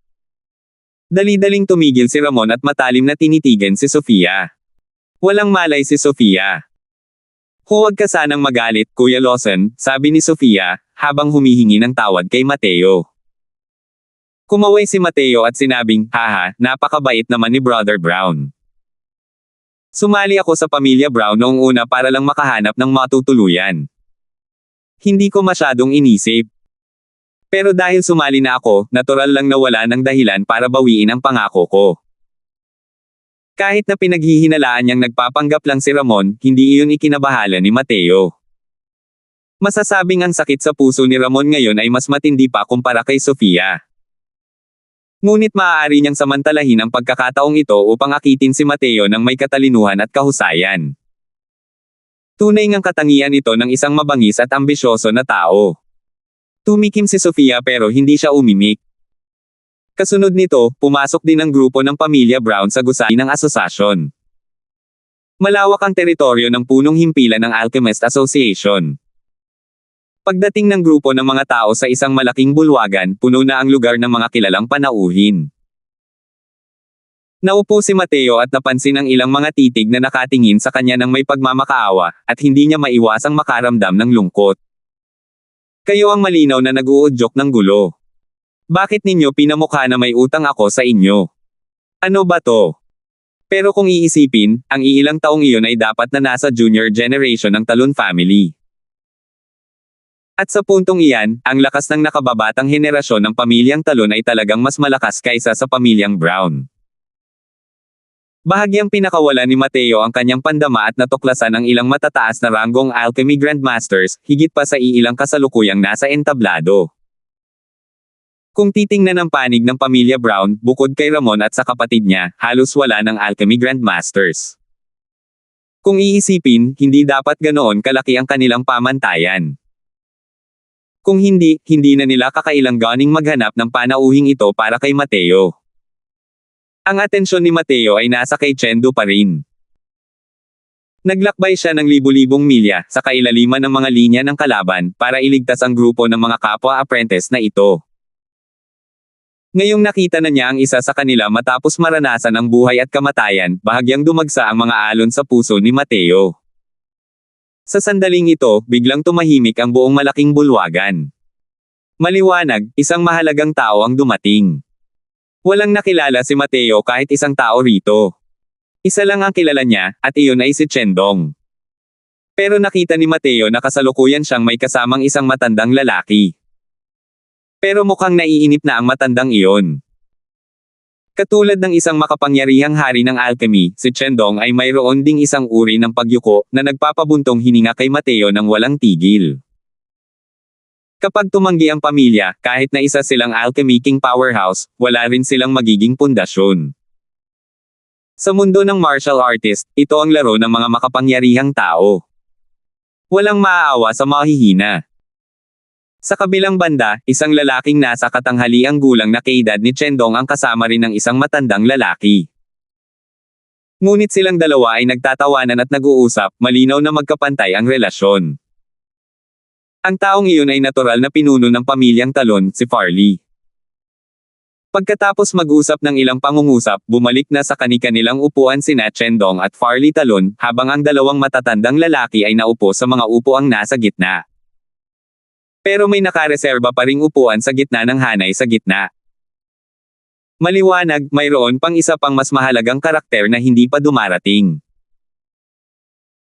Dali-daling tumigil si Ramon at matalim na tinitigan si Sofia. Walang malay si Sofia. Huwag ka sanang magalit, Kuya Lawson, sabi ni Sofia, habang humihingi ng tawad kay Mateo. Kumaway si Mateo at sinabing, haha, napakabait naman ni Brother Brown. Sumali ako sa pamilya Brown noong una para lang makahanap ng matutuluyan. Hindi ko masyadong inisip. Pero dahil sumali na ako, natural lang na wala ng dahilan para bawiin ang pangako ko. Kahit na pinaghihinalaan niyang nagpapanggap lang si Ramon, hindi iyon ikinabahala ni Mateo. Masasabing ang sakit sa puso ni Ramon ngayon ay mas matindi pa kumpara kay Sofia. Ngunit maaari niyang samantalahin ang pagkakataong ito upang akitin si Mateo ng may katalinuhan at kahusayan. Tunay ngang katangian ito ng isang mabangis at ambisyoso na tao. Tumikim si Sofia pero hindi siya umimik. Kasunod nito, pumasok din ang grupo ng pamilya Brown sa gusali ng asosasyon. Malawak ang teritoryo ng punong himpilan ng Alchemist Association. Pagdating ng grupo ng mga tao sa isang malaking bulwagan, puno na ang lugar ng mga kilalang panauhin. Naupo si Mateo at napansin ang ilang mga titig na nakatingin sa kanya ng may pagmamakaawa, at hindi niya maiwasang makaramdam ng lungkot. Kayo ang malinaw na nag-uudyok ng gulo. Bakit ninyo pinamukha na may utang ako sa inyo? Ano ba to? Pero kung iisipin, ang iilang taong iyon ay dapat na nasa junior generation ng Talon family. At sa puntong iyan, ang lakas ng nakababatang henerasyon ng pamilyang Talon ay talagang mas malakas kaysa sa pamilyang Brown. Bahagyang pinakawala ni Mateo ang kanyang pandama at natuklasan ang ilang matataas na ranggong alchemy grandmasters, higit pa sa iilang kasalukuyang nasa entablado. Kung titingnan ang panig ng pamilya Brown, bukod kay Ramon at sa kapatid niya, halos wala ng alchemy grandmasters. Kung iisipin, hindi dapat ganoon kalaki ang kanilang pamantayan. Kung hindi na nila kakailanganing maghanap ng panauhing ito para kay Mateo. Ang atensyon ni Mateo ay nasa kay Chendo pa rin. Naglakbay siya ng libu-libong milya sa kailaliman ng mga linya ng kalaban para iligtas ang grupo ng mga kapwa-apprentice na ito. Ngayong nakita na niya ang isa sa kanila matapos maranasan ang buhay at kamatayan, bahagyang dumagsa ang mga alon sa puso ni Mateo. Sa sandaling ito, biglang tumahimik ang buong malaking bulwagan. Maliwanag, isang mahalagang tao ang dumating. Walang nakilala si Mateo kahit isang tao rito. Isa lang ang kilala niya, at iyon ay si Chendong. Pero nakita ni Mateo na kasalukuyan siyang may kasamang isang matandang lalaki. Pero mukhang naiinip na ang matandang iyon. Katulad ng isang makapangyarihang hari ng alchemy, si Chendong ay mayroon ding isang uri ng pagyuko na nagpapabuntong hininga kay Mateo ng walang tigil. Kapag tumanggi ang pamilya, kahit na isa silang alchemy king powerhouse, wala rin silang magiging pundasyon. Sa mundo ng martial artist, ito ang laro ng mga makapangyarihang tao. Walang maaawa sa mahihina. Sa kabilang banda, isang lalaking nasa katanghaliang gulang na kaedad ni Chendong ang kasama rin ng isang matandang lalaki. Ngunit silang dalawa ay nagtatawanan at nag-uusap, malinaw na magkapantay ang relasyon. Ang taong iyon ay natural na pinuno ng pamilyang Talon, si Farley. Pagkatapos mag-usap ng ilang pangungusap, bumalik na sa kani-kanilang upuan sina Chendong at Farley Talon, habang ang dalawang matatandang lalaki ay naupo sa mga upuang nasa gitna. Pero may nakareserba pa ring upuan sa gitna ng hanay sa gitna. Maliwanag, mayroon pang isa pang mas mahalagang karakter na hindi pa dumarating.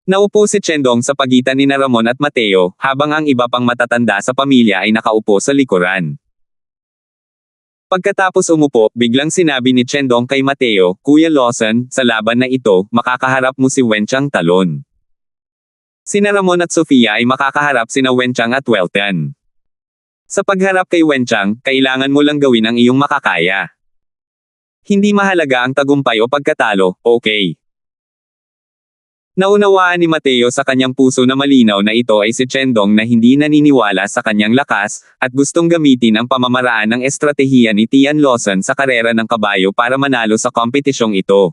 Naupo si Chendong sa pagitan ni Ramon at Mateo, habang ang iba pang matatanda sa pamilya ay nakaupo sa likuran. Pagkatapos umupo, biglang sinabi ni Chendong kay Mateo, "Kuya Lawson, sa laban na ito, makakaharap mo si Wenchang Talon. Sina Ramon at Sofia ay makakaharap sina Wenchang at Welton. Sa pagharap kay Wenchang, kailangan mo lang gawin ang iyong makakaya. Hindi mahalaga ang tagumpay o pagkatalo, okay?" Naunawaan ni Mateo sa kanyang puso na malinaw na ito ay si Chendong na hindi naniniwala sa kanyang lakas, at gustong gamitin ang pamamaraan ng estratehiya ni Tian Lawson sa karera ng kabayo para manalo sa kompetisyong ito.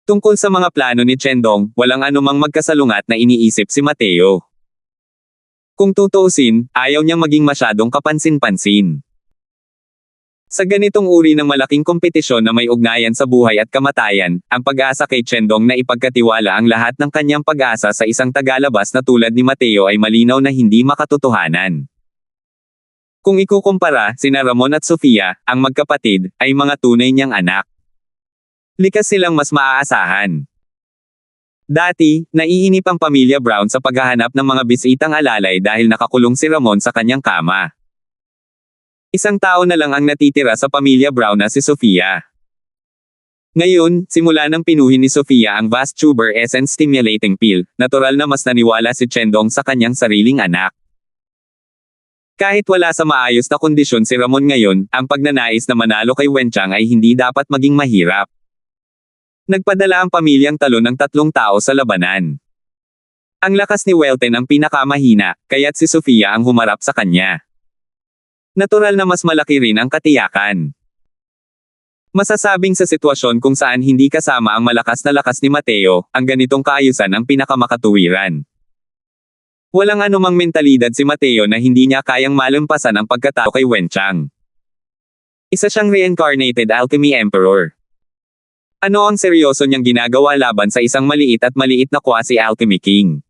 Tungkol sa mga plano ni Chendong, walang anumang magkasalungat na iniisip si Mateo. Kung tutuusin, ayaw niyang maging masyadong kapansin-pansin. Sa ganitong uri ng malaking kompetisyon na may ugnayan sa buhay at kamatayan, ang pag-asa kay Chendong na ipagkatiwala ang lahat ng kanyang pag-asa sa isang tagalabas na tulad ni Mateo ay malinaw na hindi makatotohanan. Kung ikukumpara, sina Ramon at Sofia, ang magkapatid, ay mga tunay niyang anak. Likas silang mas maaasahan. Dati, naiinip ang pamilya Brown sa paghahanap ng mga bisitang alalay dahil nakakulong si Ramon sa kanyang kama. Isang tao na lang ang natitira sa pamilya Brown na si Sofia. Ngayon, simula nang pinuhin ni Sofia ang vast tuber essence stimulating pill, natural na mas naniwala si Chendong sa kanyang sariling anak. Kahit wala sa maayos na kondisyon si Ramon ngayon, ang pagnanais na manalo kay Wenchang ay hindi dapat maging mahirap. Nagpadala ang pamilyang Talon ng 3 tao sa labanan. Ang lakas ni Welten ang pinakamahina, kaya't si Sofia ang humarap sa kanya. Natural na mas malaki rin ang katiyakan. Masasabing sa sitwasyon kung saan hindi kasama ang malakas na lakas ni Mateo, ang ganitong kaayusan ang pinakamakatuwiran. Walang anumang mentalidad si Mateo na hindi niya kayang malampasan ang pagkatao kay Wenchang. Isa siyang reincarnated alchemy emperor. Ano ang seryoso niyang ginagawa laban sa isang maliit na quasi-alchemy king?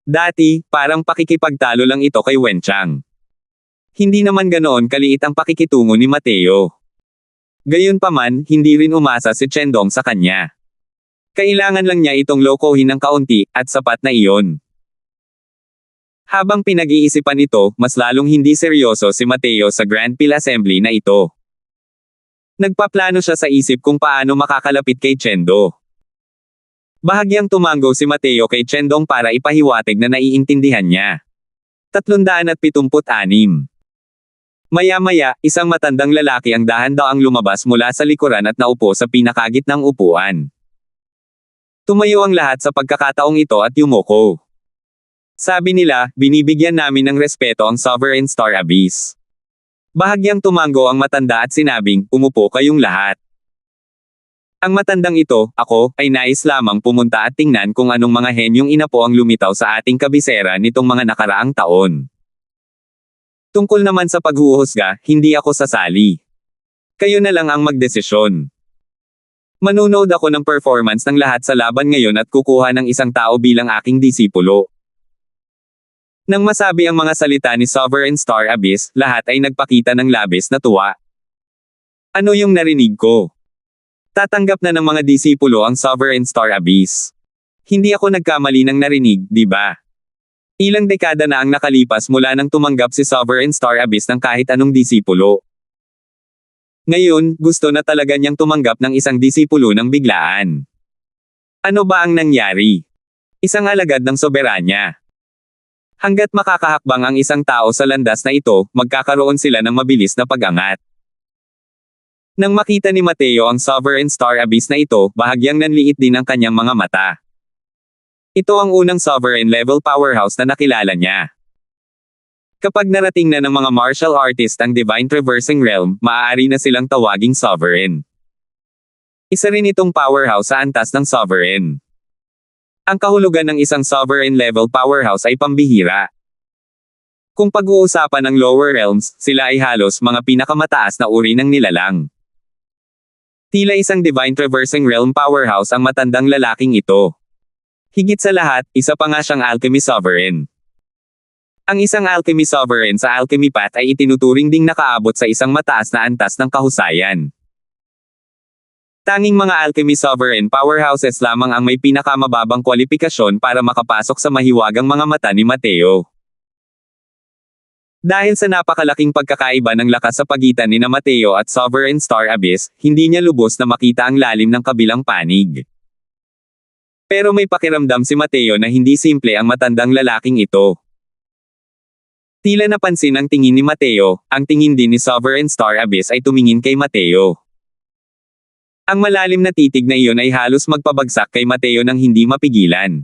Dati, parang pakikipagtalo lang ito kay Wenchang. Hindi naman ganoon kaliit ang pakikitungo ni Mateo. Gayunpaman, hindi rin umasa si Chendong sa kanya. Kailangan lang niya itong lokohin ng kaunti, at sapat na iyon. Habang pinag-iisipan ito, mas lalong hindi seryoso si Mateo sa Grand Peel Assembly na ito. Nagpaplano siya sa isip kung paano makakalapit kay Chendo. Bahagyang tumango si Mateo kay Chendong para ipahiwatig na naiintindihan niya. 376. Maya-maya, isang matandang lalaki ang dahan-daang lumabas mula sa likuran at naupo sa pinakagitnang upuan. Tumayo ang lahat sa pagkakataong ito at yumuko. Sabi nila, binibigyan namin ng respeto ang Sovereign Star Abyss. Bahagyang tumango ang matanda at sinabing, umupo kayong lahat. Ang matandang ito, ako, ay nais lamang pumunta at tingnan kung anong mga henyong inapo ang lumitaw sa ating kabisera nitong mga nakaraang taon. Tungkol naman sa paghuhusga, hindi ako sasali. Kayo na lang ang magdesisyon. Manunood ako ng performance ng lahat sa laban ngayon at kukuha ng isang tao bilang aking disipulo. Nang masabi ang mga salita ni Sovereign Star Abyss, lahat ay nagpakita ng labis na tuwa. Ano yung narinig ko? Tatanggap na ng mga disipulo ang Sovereign Star Abyss. Hindi ako nagkamali ng narinig, di ba? Ilang dekada na ang nakalipas mula nang tumanggap si Sovereign Star Abyss ng kahit anong disipulo. Ngayon, gusto na talaga niyang tumanggap ng isang disipulo ng biglaan. Ano ba ang nangyari? Isang alagad ng soberanya. Hanggat makakahakbang ang isang tao sa landas na ito, magkakaroon sila ng mabilis na pag-angat. Nang makita ni Mateo ang Sovereign Star Abyss na ito, bahagyang nanliit din ang kanyang mga mata. Ito ang unang sovereign level powerhouse na nakilala niya. Kapag narating na ng mga martial artist ang Divine Traversing Realm, maaari na silang tawaging sovereign. Isa rin itong powerhouse sa antas ng sovereign. Ang kahulugan ng isang sovereign level powerhouse ay pambihira. Kung pag-uusapan ng lower realms, sila ay halos mga pinakamataas na uri ng nilalang. Tila isang Divine Traversing Realm powerhouse ang matandang lalaking ito. Higit sa lahat, isa pa nga siyang alchemy sovereign. Ang isang alchemy sovereign sa alchemy path ay itinuturing ding nakaabot sa isang mataas na antas ng kahusayan. Tanging mga alchemy sovereign powerhouses lamang ang may pinakamababang kwalifikasyon para makapasok sa mahiwagang mga mata ni Mateo. Dahil sa napakalaking pagkakaiba ng lakas sa pagitan ni Mateo at Sovereign Star Abyss, hindi niya lubos na makita ang lalim ng kabilang panig. Pero may pakiramdam si Mateo na hindi simple ang matandang lalaking ito. Tila napansin ang tingin ni Mateo, ang tingin din ni Sovereign Star Abyss ay tumingin kay Mateo. Ang malalim na titig na iyon ay halos magpabagsak kay Mateo nang hindi mapigilan.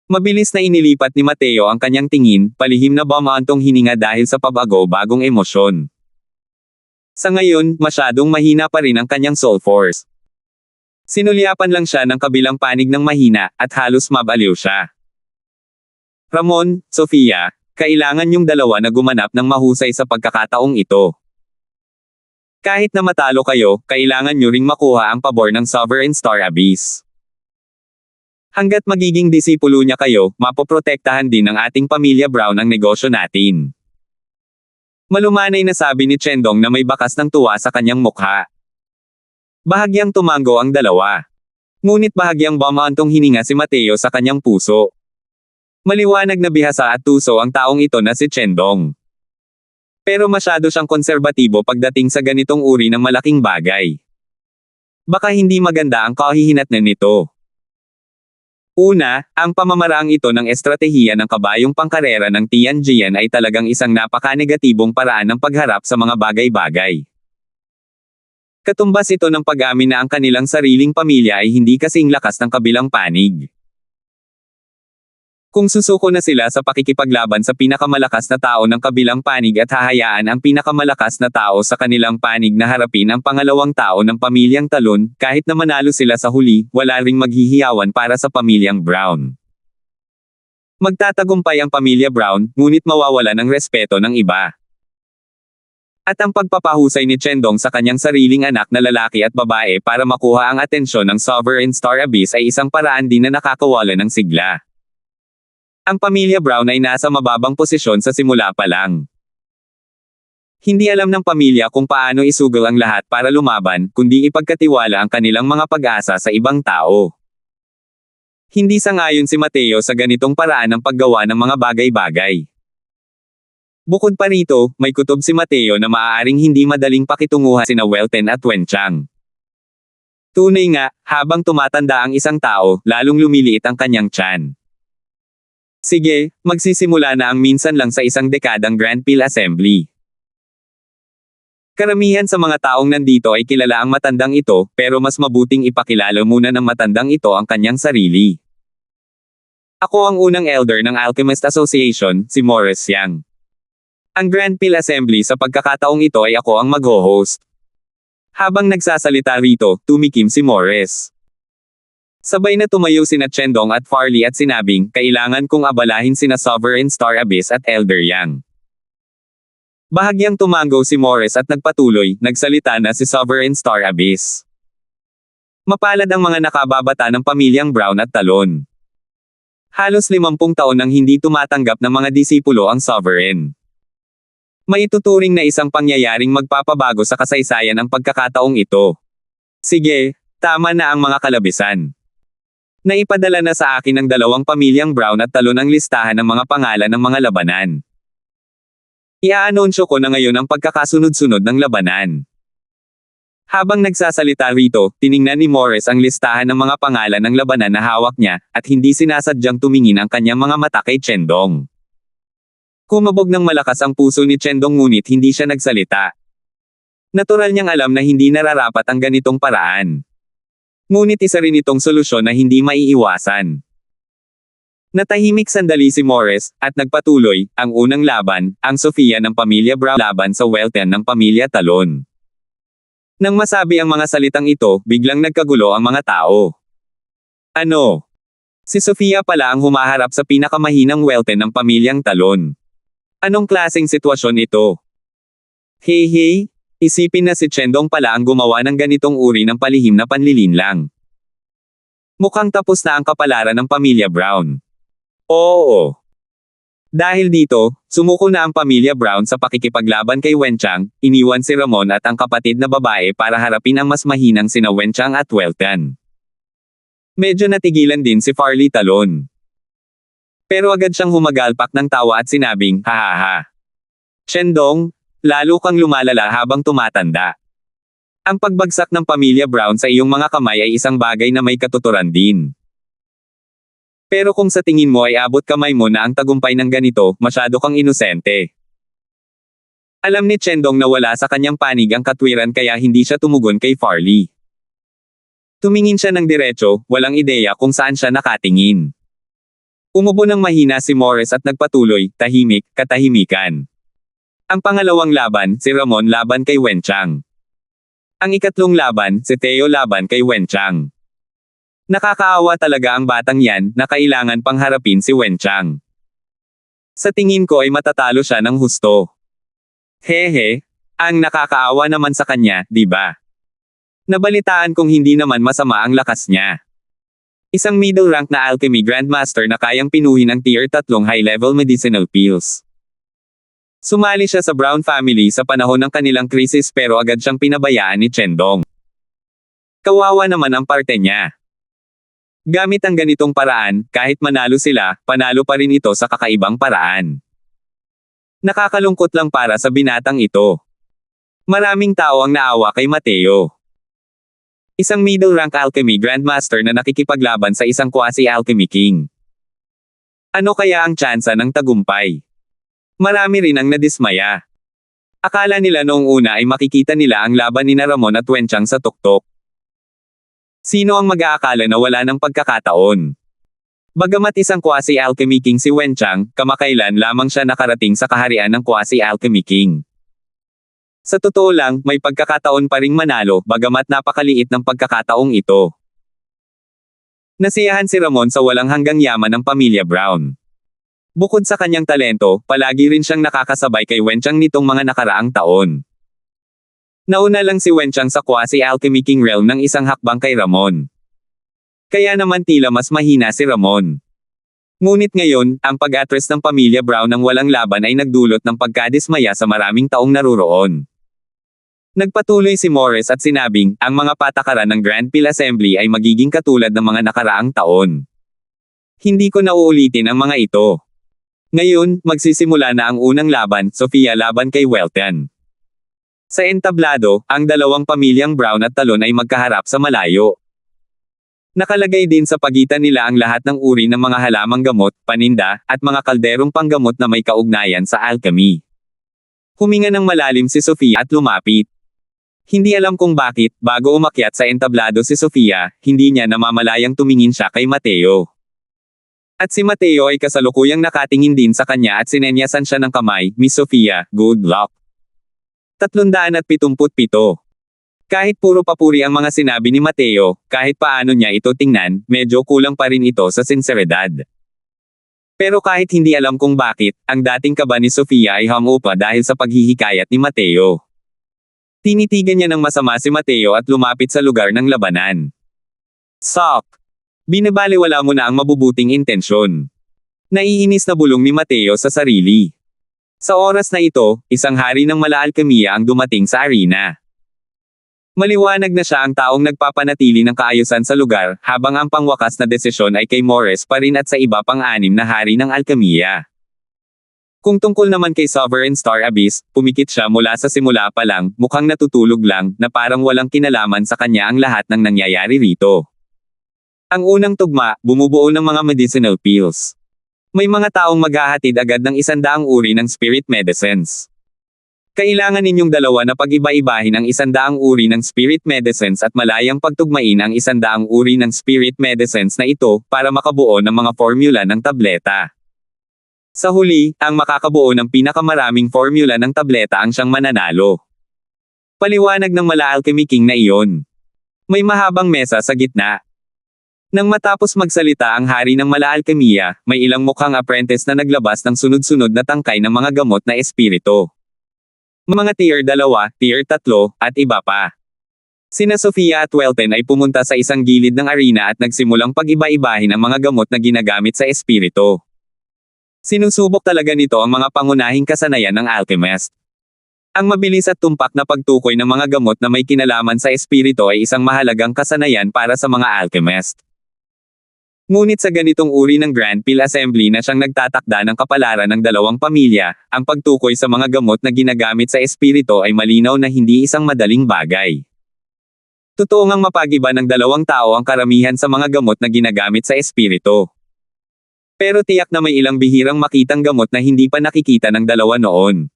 Mabilis na inilipat ni Mateo ang kanyang tingin, palihim na bumaantong hininga dahil sa pabago-bagong emosyon. Sa ngayon, masyadong mahina pa rin ang kanyang soul force. Sinulyapan lang siya ng kabilang panig ng mahina, at halos mabaliw siya. Ramon, Sofia, kailangan yung dalawa na gumanap ng mahusay sa pagkakataong ito. Kahit na matalo kayo, kailangan nyo ring makuha ang pabor ng Sovereign Star Abyss. Hanggat magiging disipulo niya kayo, mapoprotektahan din ng ating pamilya Brown ang negosyo natin. Malumanay na sabi ni Chendong na may bakas ng tuwa sa kanyang mukha. Bahagyang tumango ang dalawa. Ngunit bahagyang bumaantong hininga si Mateo sa kanyang puso. Maliwanag na bihasa at tuso ang taong ito na si Chendong. Pero masyado siyang konserbatibo pagdating sa ganitong uri ng malaking bagay. Baka hindi maganda ang kahihinatnan nito. Una, ang pamamaraang ito ng estratehiya ng kabayong pangkarera ng Tianjian ay talagang isang napaka-negatibong paraan ng pagharap sa mga bagay-bagay. Katumbas ito ng pag-amin na ang kanilang sariling pamilya ay hindi kasing lakas ng kabilang panig. Kung susuko na sila sa pakikipaglaban sa pinakamalakas na tao ng kabilang panig at hahayaan ang pinakamalakas na tao sa kanilang panig na harapin ang pangalawang tao ng pamilyang Talon, kahit na manalo sila sa huli, wala ring maghihiyawan para sa pamilyang Brown. Magtatagumpay ang pamilya Brown, ngunit mawawala ng respeto ng iba. At ang pagpapahusay ni Chendong sa kanyang sariling anak na lalaki at babae para makuha ang atensyon ng Sovereign Star Abyss ay isang paraan din na nakakawala ng sigla. Ang pamilya Brown ay nasa mababang posisyon sa simula pa lang. Hindi alam ng pamilya kung paano isugal ang lahat para lumaban, kundi ipagkatiwala ang kanilang mga pag-asa sa ibang tao. Hindi sangayon si Mateo sa ganitong paraan ng paggawa ng mga bagay-bagay. Bukod pa rito, may kutob si Mateo na maaaring hindi madaling pakitunguhan sina Welten at Wenchang. Tunay nga, habang tumatanda ang isang tao, lalong lumiliit ang kanyang tiyan. Sige, magsisimula na ang minsan lang sa isang dekadang Grand Peel Assembly. Karamihan sa mga taong nandito ay kilala ang matandang ito, pero mas mabuting ipakilala muna ng matandang ito ang kanyang sarili. Ako ang unang elder ng Alchemist Association, si Morris Yang. Ang Grand Peel Assembly sa pagkakataong ito ay ako ang mag-ho-host. Habang nagsasalita rito, tumikim si Morris. Sabay na tumayo sina Chendong at Farley at sinabing, kailangan kong abalahin sina Sovereign Star Abyss at Elder Yang. Bahagyang tumango si Morris at nagpatuloy, nagsalita na si Sovereign Star Abyss. Mapalad ang mga nakababata ng pamilyang Brown at Talon. Halos 50 taon nang hindi tumatanggap ng mga disipulo ang Sovereign. May ituturing na isang pangyayaring magpapabago sa kasaysayan ang pagkakataong ito. Sige, tama na ang mga kalabisan. Naipadala na sa akin ng dalawang pamilyang Brown at Talon ang listahan ng mga pangalan ng mga labanan. Iaanunsyo ko na ngayon ang pagkakasunod-sunod ng labanan. Habang nagsasalita rito, tiningnan ni Morris ang listahan ng mga pangalan ng labanan na hawak niya, at hindi sinasadyang tumingin ang kanyang mga mata kay Chendong. Kumabog ng malakas ang puso ni Chendong ngunit hindi siya nagsalita. Natural niyang alam na hindi nararapat ang ganitong paraan. Ngunit isa rin itong solusyon na hindi maiiwasan. Natahimik sandali si Morris, at nagpatuloy, ang unang laban, ang Sofia ng pamilya Brown laban sa Welten ng pamilya Talon. Nang masabi ang mga salitang ito, biglang nagkagulo ang mga tao. Ano? Si Sofia pala ang humaharap sa pinakamahinang Welten ng pamilyang Talon. Anong klaseng sitwasyon ito? Hey, isipin na si Chendong pala ang gumawa ng ganitong uri ng palihim na panlilinlang. Mukhang tapos na ang kapalaran ng pamilya Brown. Oo. Dahil dito, sumuko na ang pamilya Brown sa pakikipaglaban kay Wenchang, iniwan si Ramon at ang kapatid na babae para harapin ang mas mahinang sina Wenchang at Welten. Medyo natigilan din si Farley Talon. Pero agad siyang humagalpak ng tawa at sinabing, hahaha. Chendong, lalo kang lumalala habang tumatanda. Ang pagbagsak ng pamilya Brown sa iyong mga kamay ay isang bagay na may katuturan din. Pero kung sa tingin mo ay abot kamay mo na ang tagumpay ng ganito, masyado kang inosente. Alam ni Chendong na wala sa kanyang panig ang katwiran kaya hindi siya tumugon kay Farley. Tumingin siya ng diretso, walang ideya kung saan siya nakatingin. Umubo ng mahina si Morris at nagpatuloy, tahimik, katahimikan. Ang pangalawang laban, si Ramon laban kay Wenchang. Ang ikatlong laban, si Theo laban kay Wenchang. Nakakaawa talaga ang batang yan, na kailangan pang harapin si Wenchang. Sa tingin ko ay matatalo siya ng husto. Hehe, ang nakakaawa naman sa kanya, di ba? Nabalitaan kong hindi naman masama ang lakas niya. Isang middle rank na alchemy grandmaster na kayang pinuhin ang tier 3 high-level medicinal pills. Sumali siya sa Brown family sa panahon ng kanilang krisis pero agad siyang pinabayaan ni Chendong. Kawawa naman ang parte niya. Gamit ang ganitong paraan, kahit manalo sila, panalo pa rin ito sa kakaibang paraan. Nakakalungkot lang para sa binatang ito. Maraming tao ang naawa kay Mateo. Isang middle-rank alchemy grandmaster na nakikipaglaban sa isang quasi-alchemy king. Ano kaya ang tsansa ng tagumpay? Marami rin ang nadismaya. Akala nila noong una ay makikita nila ang laban ni Ramon at Wenchang sa tuktok. Sino ang mag-aakala na wala ng pagkakataon? Bagamat isang quasi-alchemy king si Wenchang, kamakailan lamang siya nakarating sa kaharian ng quasi-alchemy king. Sa totoo lang, may pagkakataon pa ring manalo, bagamat napakaliit ng pagkakataong ito. Nasiyahan si Ramon sa walang hanggang yaman ng pamilya Brown. Bukod sa kanyang talento, palagi rin siyang nakakasabay kay Wenchang nitong mga nakaraang taon. Nauna lang si Wenchang sa quasi-alchemy king realm ng isang hakbang kay Ramon. Kaya naman tila mas mahina si Ramon. Ngunit ngayon, ang pag-atres ng pamilya Brown ng walang laban ay nagdulot ng pagkadismaya sa maraming taong naruroon. Nagpatuloy si Morris at sinabing, ang mga patakaran ng Grand Peel Assembly ay magiging katulad ng mga nakaraang taon. Hindi ko na uulitin ang mga ito. Ngayon, magsisimula na ang unang laban, Sofia laban kay Welton. Sa entablado, ang dalawang pamilyang Brown at Talon ay magkaharap sa malayo. Nakalagay din sa pagitan nila ang lahat ng uri ng mga halamang gamot, paninda, at mga kalderong panggamot na may kaugnayan sa alchemy. Huminga ng malalim si Sofia at lumapit. Hindi alam kung bakit, bago umakyat sa entablado si Sofia, hindi niya namamalayang tumingin siya kay Mateo. At si Mateo ay kasalukuyang nakatingin din sa kanya at sinenyasan siya ng kamay, Miss Sofia, good luck. 377. Kahit puro papuri ang mga sinabi ni Mateo, kahit paano niya ito tingnan, medyo kulang pa rin ito sa sinseridad. Pero kahit hindi alam kung bakit, ang dating kaba ni Sofia ay humupa dahil sa paghihikayat ni Mateo. Tinitigan niya ng masama si Mateo at lumapit sa lugar ng labanan. Sok! Binabaliwala mo na ang mabubuting intensyon. Naiinis na bulong ni Mateo sa sarili. Sa oras na ito, isang hari ng mala-alkemiya ang dumating sa arena. Maliwanag na siya ang taong nagpapanatili ng kaayusan sa lugar, habang ang pangwakas na desisyon ay kay Morris pa rin at sa iba pang anim na hari ng alkemiya. Kung tungkol naman kay Sovereign Star Abyss, pumikit siya mula sa simula pa lang, mukhang natutulog lang, na parang walang kinalaman sa kanya ang lahat ng nangyayari rito. Ang unang tugma, bumubuo ng mga medicinal pills. May mga taong maghahatid agad ng 100 uri ng spirit medicines. Kailangan ninyong dalawa na pag-iba-ibahin ang 100 uri ng spirit medicines at malayang pagtugmain ang 100 uri ng spirit medicines na ito, para makabuo ng mga formula ng tableta. Sa huli, ang makakabuo ng pinakamaraming formula ng tableta ang siyang mananalo. Paliwanag ng mala-alchemy king na iyon. May mahabang mesa sa gitna. Nang matapos magsalita ang hari ng mala-alkemiya, may ilang mukhang apprentice na naglabas ng sunod-sunod na tangkay ng mga gamot na espiritu. Mga tier 2, tier 3, at iba pa. Sina Sofia at Welton ay pumunta sa isang gilid ng arena at nagsimulang pag-iba-ibahin ang mga gamot na ginagamit sa espiritu. Sinusubok talaga nito ang mga pangunahing kasanayan ng alchemist. Ang mabilis at tumpak na pagtukoy ng mga gamot na may kinalaman sa espiritu ay isang mahalagang kasanayan para sa mga alchemist. Ngunit sa ganitong uri ng Grand Peel Assembly na siyang nagtatakda ng kapalaran ng dalawang pamilya, ang pagtukoy sa mga gamot na ginagamit sa espiritu ay malinaw na hindi isang madaling bagay. Totoo ngang mapag-iba ng dalawang tao ang karamihan sa mga gamot na ginagamit sa espiritu. Pero tiyak na may ilang bihirang makitang gamot na hindi pa nakikita ng dalawa noon.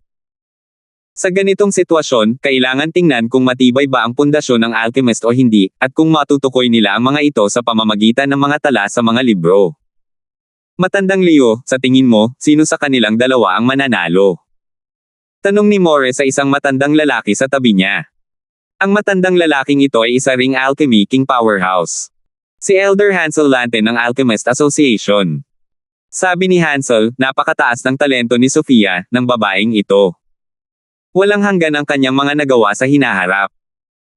Sa ganitong sitwasyon, kailangan tingnan kung matibay ba ang pundasyon ng alchemist o hindi, at kung matutukoy nila ang mga ito sa pamamagitan ng mga tala sa mga libro. Matandang Leo, sa tingin mo, sino sa kanilang dalawa ang mananalo? Tanong ni Morris sa isang matandang lalaki sa tabi niya. Ang matandang lalaking ito ay isa ring alchemy king powerhouse. Si Elder Hansel Lanten ng Alchemist Association. Sabi ni Hansel, napakataas ng talento ni Sofia, ng babaeng ito. Walang hanggan ang kanyang mga nagawa sa hinaharap.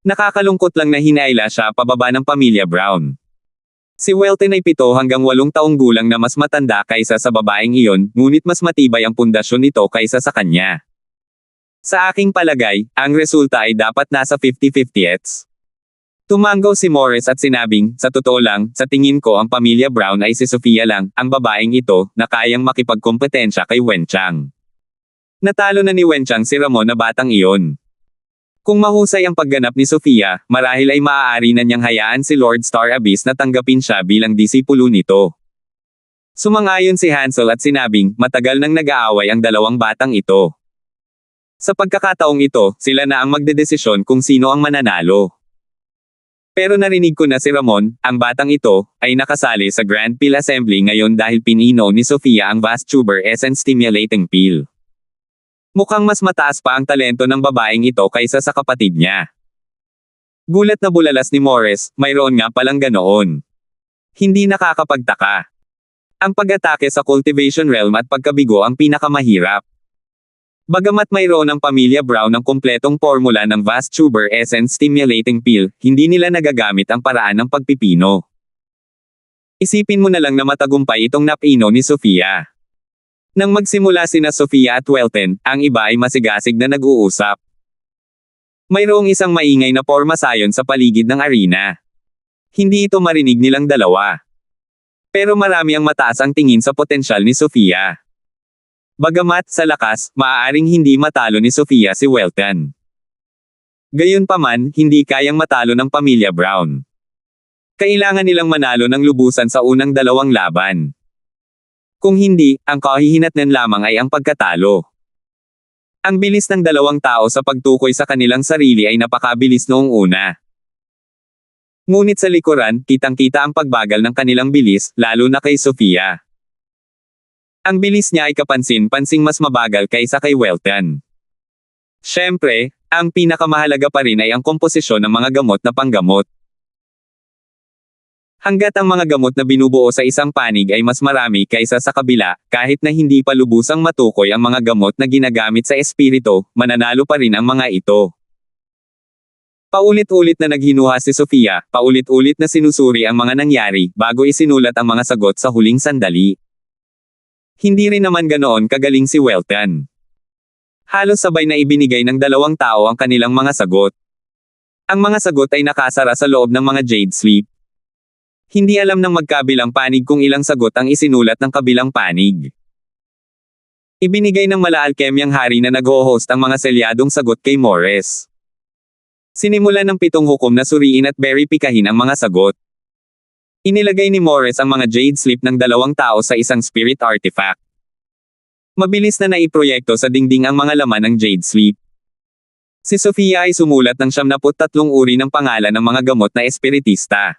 Nakakalungkot lang na hinaila siya pababa ng pamilya Brown. Si Welton ay 7 hanggang 8 taong gulang na mas matanda kaysa sa babaeng iyon, ngunit mas matibay ang pundasyon nito kaysa sa kanya. Sa aking palagay, ang resulta ay dapat nasa 50-50. Tumanggaw si Morris at sinabing, sa totoo lang, sa tingin ko ang pamilya Brown ay si Sofia lang, ang babaeng ito, na kayang makipagkompetensya kay Wenchang. Natalo na ni Wenchang si Ramon na batang iyon. Kung mahusay ang pagganap ni Sofia, marahil ay maaari na niyang hayaan si Lord Star Abyss na tanggapin siya bilang disipulo nito. Sumang-ayon si Hansel at sinabing, matagal nang nag-aaway ang dalawang batang ito. Sa pagkakataong ito, sila na ang magdedesisyon kung sino ang mananalo. Pero narinig ko na si Ramon, ang batang ito, ay nakasali sa Grand Pill Assembly ngayon dahil pinino ni Sofia ang vast tuber essence stimulating pill. Mukhang mas mataas pa ang talento ng babaeng ito kaysa sa kapatid niya. Gulat na bulalas ni Morris, mayroon nga palang ganoon. Hindi nakakapagtaka. Ang pag-atake sa cultivation realm at pagkabigo ang pinakamahirap. Bagamat mayroon ang pamilya Brown ng kumpletong formula ng vast tuber essence stimulating pill, hindi nila nagagamit ang paraan ng pagpipino. Isipin mo na lang na matagumpay itong napino ni Sofia. Nang magsimula sina Sofia at Welton, ang iba ay masigasig na nag-uusap. Mayroong isang maingay na pormasayon sa paligid ng arena. Hindi ito marinig nilang dalawa. Pero marami ang mataas ang tingin sa potensyal ni Sofia. Bagamat sa lakas, maaaring hindi matalo ni Sofia si Welton. Gayunpaman, hindi kayang matalo ng pamilya Brown. Kailangan nilang manalo ng lubusan sa unang dalawang laban. Kung hindi, ang kahihinatnan lamang ay ang pagkatalo. Ang bilis ng dalawang tao sa pagtukoy sa kanilang sarili ay napakabilis noong una. Ngunit sa likuran, kitang-kita ang pagbagal ng kanilang bilis, lalo na kay Sofia. Ang bilis niya ay kapansin-pansing mas mabagal kaysa kay Welton. Siyempre, ang pinakamahalaga pa rin ay ang komposisyon ng mga gamot na panggamot. Hanggat ang mga gamot na binubuo sa isang panig ay mas marami kaysa sa kabila, kahit na hindi pa lubusang matukoy ang mga gamot na ginagamit sa espiritu, mananalo pa rin ang mga ito. Paulit-ulit na naghinuha si Sofia, paulit-ulit na sinusuri ang mga nangyari, bago isinulat ang mga sagot sa huling sandali. Hindi rin naman ganoon kagaling si Welton. Halos sabay na ibinigay ng dalawang tao ang kanilang mga sagot. Ang mga sagot ay nakasara sa loob ng mga jade sleep. Hindi alam ng magkabilang panig kung ilang sagot ang isinulat ng kabilang panig. Ibinigay ng mala-alkemyang hari na nag-ho-host ang mga selyadong sagot kay Morris. Sinimulan ng 7 hukom na suriin at verifikahin ang mga sagot. Inilagay ni Morris ang mga jade slip ng dalawang tao sa isang spirit artifact. Mabilis na naiproyekto sa dingding ang mga laman ng jade slip. Si Sofia ay sumulat ng 73 uri ng pangalan ng mga gamot na espiritista.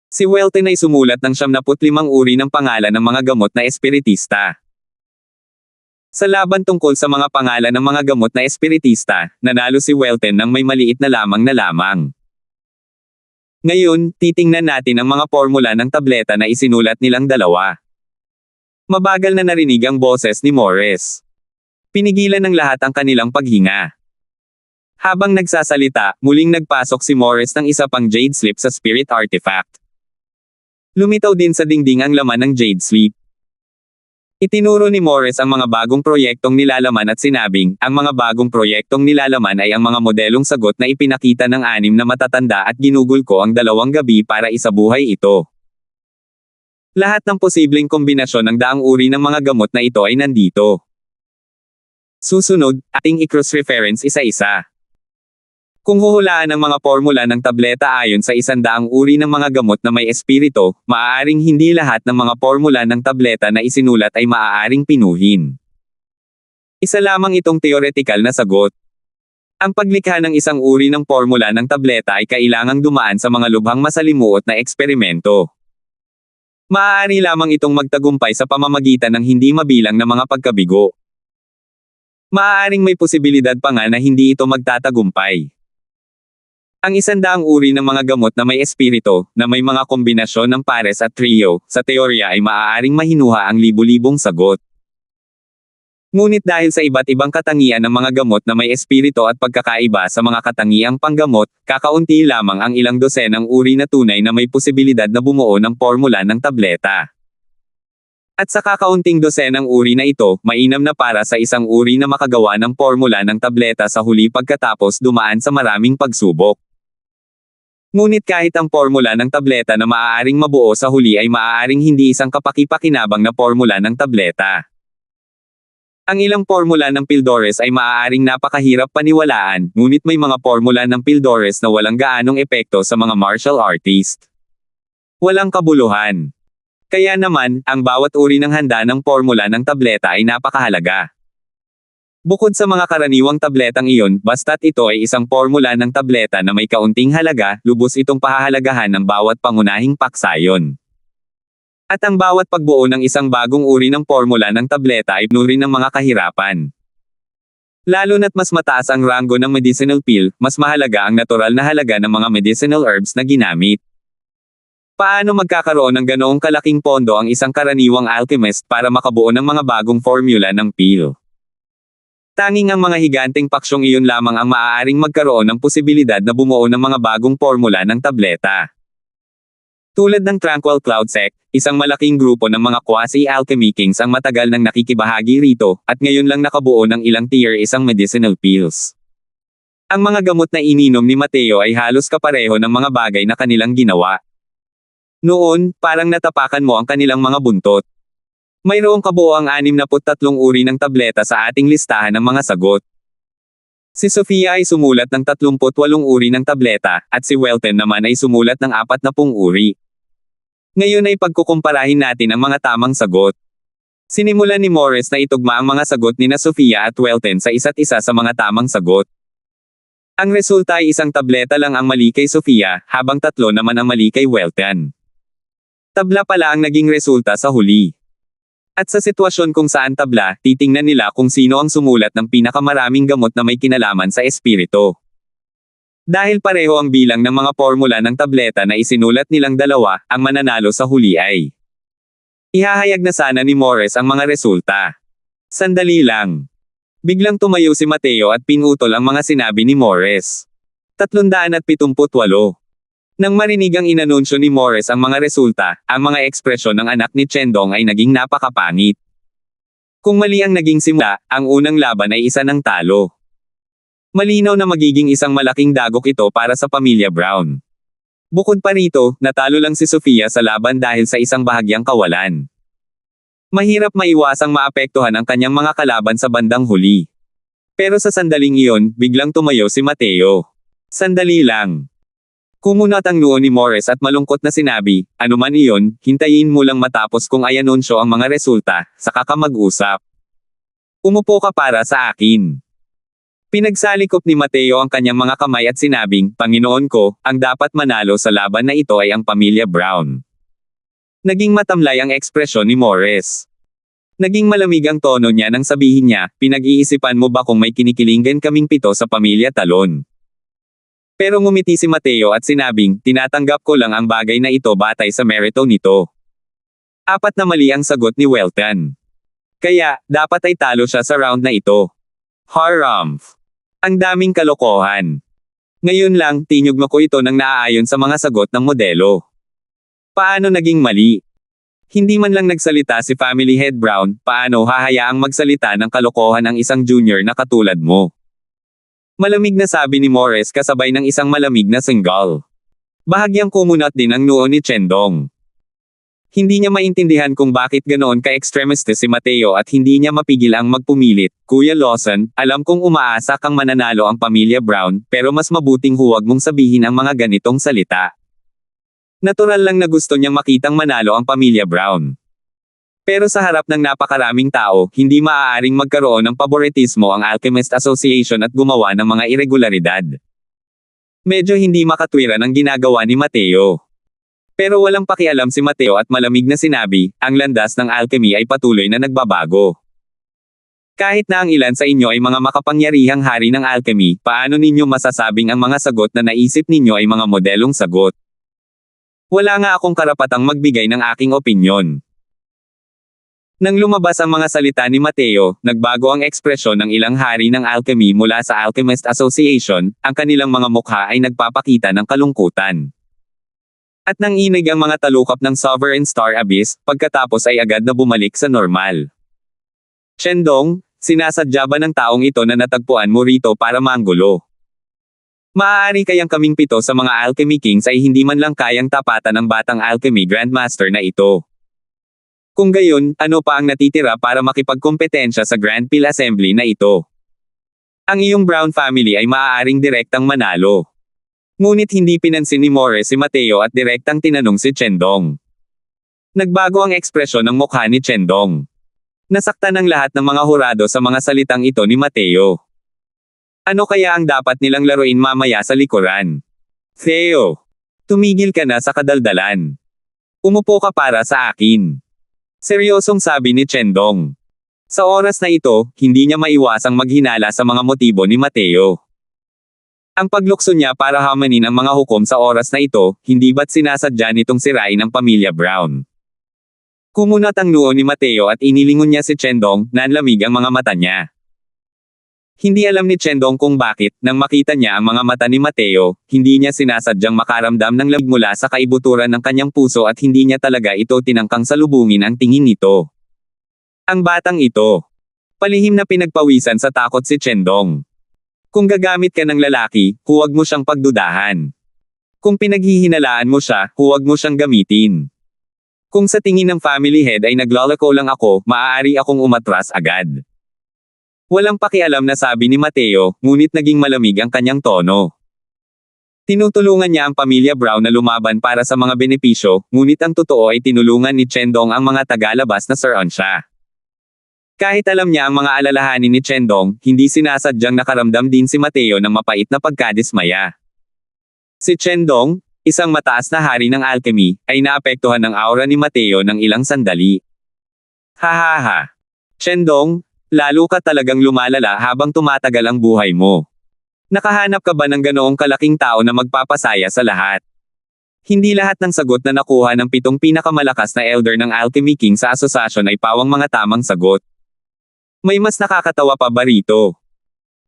Si Welton ay sumulat ng 75 uri ng pangalan ng mga gamot na espiritista. Sa laban tungkol sa mga pangalan ng mga gamot na espiritista, nanalo si Welton ng may maliit na lamang. Ngayon, titingnan natin ang mga formula ng tableta na isinulat nilang dalawa. Mabagal na narinig ang boses ni Morris. Pinigilan ng lahat ang kanilang paghinga. Habang nagsasalita, muling nagpasok si Morris ng isa pang jade slip sa spirit artifact. Lumitaw din sa dingding ang laman ng jade slip. Itinuro ni Morris ang mga bagong proyektong nilalaman at sinabing, ang mga bagong proyektong nilalaman ay ang mga modelong sagot na ipinakita ng 6 na matatanda at ginugol ko ang 2 gabi para isabuhay ito. Lahat ng posibleng kombinasyon ng daang uri ng mga gamot na ito ay nandito. Susunod, ating i-cross-reference isa-isa. Kung huhulaan ang mga formula ng tableta ayon sa 100 uri ng mga gamot na may espiritu, maaaring hindi lahat ng mga formula ng tableta na isinulat ay maaaring pinuhin. Isa lamang itong theoretical na sagot. Ang paglikha ng isang uri ng formula ng tableta ay kailangang dumaan sa mga lubhang masalimuot na eksperimento. Maaari lamang itong magtagumpay sa pamamagitan ng hindi mabilang na mga pagkabigo. Maaaring may posibilidad pa nga na hindi ito magtatagumpay. Ang 100 uri ng mga gamot na may espiritu, na may mga kombinasyon ng pares at trio, sa teorya ay maaaring mahinuha ang libu-libong sagot. Ngunit dahil sa iba't ibang katangian ng mga gamot na may espiritu at pagkakaiba sa mga katangiang panggamot, kakaunti lamang ang ilang dosenang uri na tunay na may posibilidad na bumuo ng formula ng tableta. At sa kakaunting dosenang uri na ito, mainam na para sa isang uri na makagawa ng formula ng tableta sa huli pagkatapos dumaan sa maraming pagsubok. Ngunit kahit ang formula ng tableta na maaaring mabuo sa huli ay maaaring hindi isang kapaki-pakinabang na formula ng tableta. Ang ilang formula ng Pildores ay maaaring napakahirap paniwalaan, ngunit may mga formula ng Pildores na walang gaanong epekto sa mga martial artist. Walang kabuluhan. Kaya naman, ang bawat uri ng handa ng formula ng tableta ay napakahalaga. Bukod sa mga karaniwang tabletang iyon, basta't ito ay isang formula ng tableta na may kaunting halaga, lubos itong pahahalagahan ng bawat pangunahing paksayon. At ang bawat pagbuo ng isang bagong uri ng formula ng tableta ay puno rin ng mga kahirapan. Lalo na't mas mataas ang ranggo ng medicinal pill, mas mahalaga ang natural na halaga ng mga medicinal herbs na ginamit. Paano magkakaroon ng ganoong kalaking pondo ang isang karaniwang alchemist para makabuo ng mga bagong formula ng pill? Tanging ang mga higanteng paksyong iyon lamang ang maaaring magkaroon ng posibilidad na bumuo ng mga bagong formula ng tableta. Tulad ng Tranquil Cloud Sect, isang malaking grupo ng mga quasi-alchemy kings ang matagal nang nakikibahagi rito, at ngayon lang nakabuo ng ilang tier isang medicinal pills. Ang mga gamot na ininom ni Mateo ay halos kapareho ng mga bagay na kanilang ginawa. Noon, parang natapakan mo ang kanilang mga buntot. Mayroong kabuoang 63 uri ng tableta sa ating listahan ng mga sagot. Si Sofia ay sumulat ng 38 uri ng tableta, at si Welton naman ay sumulat ng 40 uri. Ngayon ay pagkukumparahin natin ang mga tamang sagot. Sinimulan ni Morris na itugma ang mga sagot ni na Sofia at Welton sa isa't isa sa mga tamang sagot. Ang resulta ay isang tableta lang ang mali kay Sofia, habang 3 naman ang mali kay Welton. Tabla pala ang naging resulta sa huli. At sa sitwasyon kung saan tabla, titingnan nila kung sino ang sumulat ng pinakamaraming gamot na may kinalaman sa espiritu. Dahil pareho ang bilang ng mga formula ng tableta na isinulat nilang dalawa, ang mananalo sa huli ay ihahayag na sana ni Morris ang mga resulta. Sandali lang. Biglang tumayo si Mateo at pinutol ang mga sinabi ni Morris. 378. Nang marinig ang inanunsyo ni Morris ang mga resulta, ang mga ekspresyon ng anak ni Chendong ay naging napakapangit. Kung mali ang naging simula, ang unang laban ay isa ng talo. Malinaw na magiging isang malaking dagok ito para sa pamilya Brown. Bukod pa rito, natalo lang si Sofia sa laban dahil sa isang bahagyang kawalan. Mahirap maiwasang maapektuhan ang kanyang mga kalaban sa bandang huli. Pero sa sandaling iyon, biglang tumayo si Mateo. Sandali lang. Kumunat ang noo ni Morris at malungkot na sinabi, anuman iyon, hintayin mo lang matapos kung ay anunsyo ang mga resulta, saka ka mag-usap. Umupo ka para sa akin. Pinagsalikop ni Mateo ang kanyang mga kamay at sinabing, Panginoon ko, ang dapat manalo sa laban na ito ay ang pamilya Brown. Naging matamlay ang ekspresyon ni Morris. Naging malamig ang tono niya nang sabihin niya, pinag-iisipan mo ba kung may kinikilingan kaming 7 sa pamilya Talon? Pero ngumiti si Mateo at sinabing, tinatanggap ko lang ang bagay na ito batay sa merito nito. 4 na mali ang sagot ni Welton. Kaya, dapat ay talo siya sa round na ito. Harumph. Ang daming kalokohan. Ngayon lang, tinyugma ko ito nang naaayon sa mga sagot ng modelo. Paano naging mali? Hindi man lang nagsalita si Family Head Brown, paano hahayaang magsalita ng kalokohan ang isang junior na katulad mo? Malamig na sabi ni Morris kasabay ng isang malamig na singgal. Bahagyang kumunat din ang noo ni Chendong. Hindi niya maintindihan kung bakit ganoon ka-extremiste si Mateo at hindi niya mapigil ang magpumilit. Kuya Lawson, alam kong umaasa kang mananalo ang pamilya Brown, pero mas mabuting huwag mong sabihin ang mga ganitong salita. Natural lang na gusto niyang makitang manalo ang pamilya Brown. Pero sa harap ng napakaraming tao, hindi maaaring magkaroon ng paboritismo ang Alchemist Association at gumawa ng mga irregularidad. Medyo hindi makatwiran ang ginagawa ni Mateo. Pero walang pakialam si Mateo at malamig na sinabi, ang landas ng alchemy ay patuloy na nagbabago. Kahit na ang ilan sa inyo ay mga makapangyarihang hari ng alchemy, paano ninyo masasabing ang mga sagot na naisip ninyo ay mga modelong sagot? Wala nga akong karapatang magbigay ng aking opinyon. Nang lumabas ang mga salita ni Mateo, nagbago ang ekspresyon ng ilang hari ng alchemy mula sa Alchemist Association, ang kanilang mga mukha ay nagpapakita ng kalungkutan. At nang inig ang mga talukap ng Sovereign Star Abyss, pagkatapos ay agad na bumalik sa normal. Chendong, sinasadya ba ng taong ito na natagpuan mo rito para manggulo? Maaari kayang kaming 7 sa mga Alchemy Kings ay hindi man lang kayang tapatan ng batang Alchemy Grandmaster na ito. Kung gayon, ano pa ang natitira para makipagkompetensya sa Grand Pill Assembly na ito? Ang iyong Brown family ay maaaring direktang manalo. Ngunit hindi pinansin ni Morris si Mateo at direktang tinanong si Chendong. Nagbago ang ekspresyon ng mukha ni Chendong. Nasaktan ng lahat ng mga hurado sa mga salitang ito ni Mateo. Ano kaya ang dapat nilang laruin mamaya sa likuran? Theo, tumigil ka na sa kadaldalan. Umupo ka para sa akin. Seryosong sabi ni Chendong. Sa oras na ito, hindi niya maiwasang maghinala sa mga motibo ni Mateo. Ang paglukso niya para hamanin ang mga hukom sa oras na ito, hindi ba't sinasadya nitong sirain ang pamilya Brown? Kumunat ang noo ni Mateo at inilingon niya si Chendong, nanlamig ang mga mata niya. Hindi alam ni Chendong kung bakit, nang makita niya ang mga mata ni Mateo, hindi niya sinasadyang makaramdam ng lamig mula sa kaibuturan ng kanyang puso at hindi niya talaga ito tinangkang salubungin ang tingin nito. Ang batang ito. Palihim na pinagpawisan sa takot si Chendong. Kung gagamit ka ng lalaki, huwag mo siyang pagdudahan. Kung pinaghihinalaan mo siya, huwag mo siyang gamitin. Kung sa tingin ng family head ay naglalako lang ako, maaari akong umatras agad. Walang pakialam na sabi ni Mateo, ngunit naging malamig ang kanyang tono. Tinutulungan niya ang pamilya Brown na lumaban para sa mga benepisyo, ngunit ang totoo ay tinulungan ni Chendong ang mga tagalabas na Sir-on siya. Kahit alam niya ang mga alalahanin ni Chendong, hindi sinasadyang nakaramdam din si Mateo ng mapait na pagkadismaya. Si Chendong, isang mataas na hari ng alchemy, ay naapektuhan ng aura ni Mateo ng ilang sandali. Hahaha. Chendong, lalo ka talagang lumalala habang tumatagal ang buhay mo. Nakahanap ka ba ng ganoong kalaking tao na magpapasaya sa lahat? Hindi lahat ng sagot na nakuha ng 7 pinakamalakas na elder ng Alchemy King sa asosasyon ay pawang mga tamang sagot. May mas nakakatawa pa ba rito?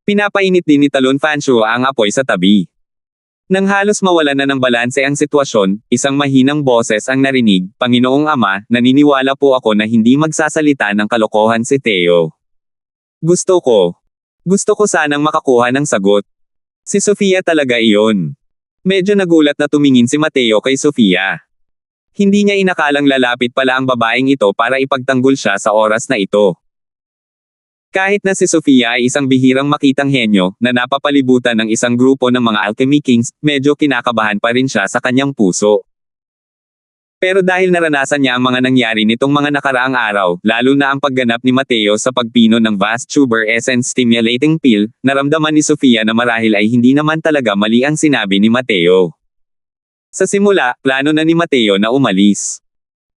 Pinapainit din ni Talon Fanshua ang apoy sa tabi. Nang halos mawalan na ng balanse ang sitwasyon, isang mahinang boses ang narinig, Panginoong Ama, naniniwala po ako na hindi magsasalita ng kalokohan si Theo. Gusto ko sanang makakuha ng sagot. Si Sofia talaga iyon. Medyo nagulat na tumingin si Mateo kay Sofia. Hindi niya inakalang lalapit pala ang babaeng ito para ipagtanggol siya sa oras na ito. Kahit na si Sofia ay isang bihirang makitang henyo, na napapalibutan ng isang grupo ng mga Alchemy Kings, medyo kinakabahan pa rin siya sa kanyang puso. Pero dahil naranasan niya ang mga nangyari nitong mga nakaraang araw, lalo na ang pagganap ni Mateo sa pagpino ng Vast Tuber Essence Stimulating Pill, naramdaman ni Sofia na marahil ay hindi naman talaga mali ang sinabi ni Mateo. Sa simula, plano na ni Mateo na umalis.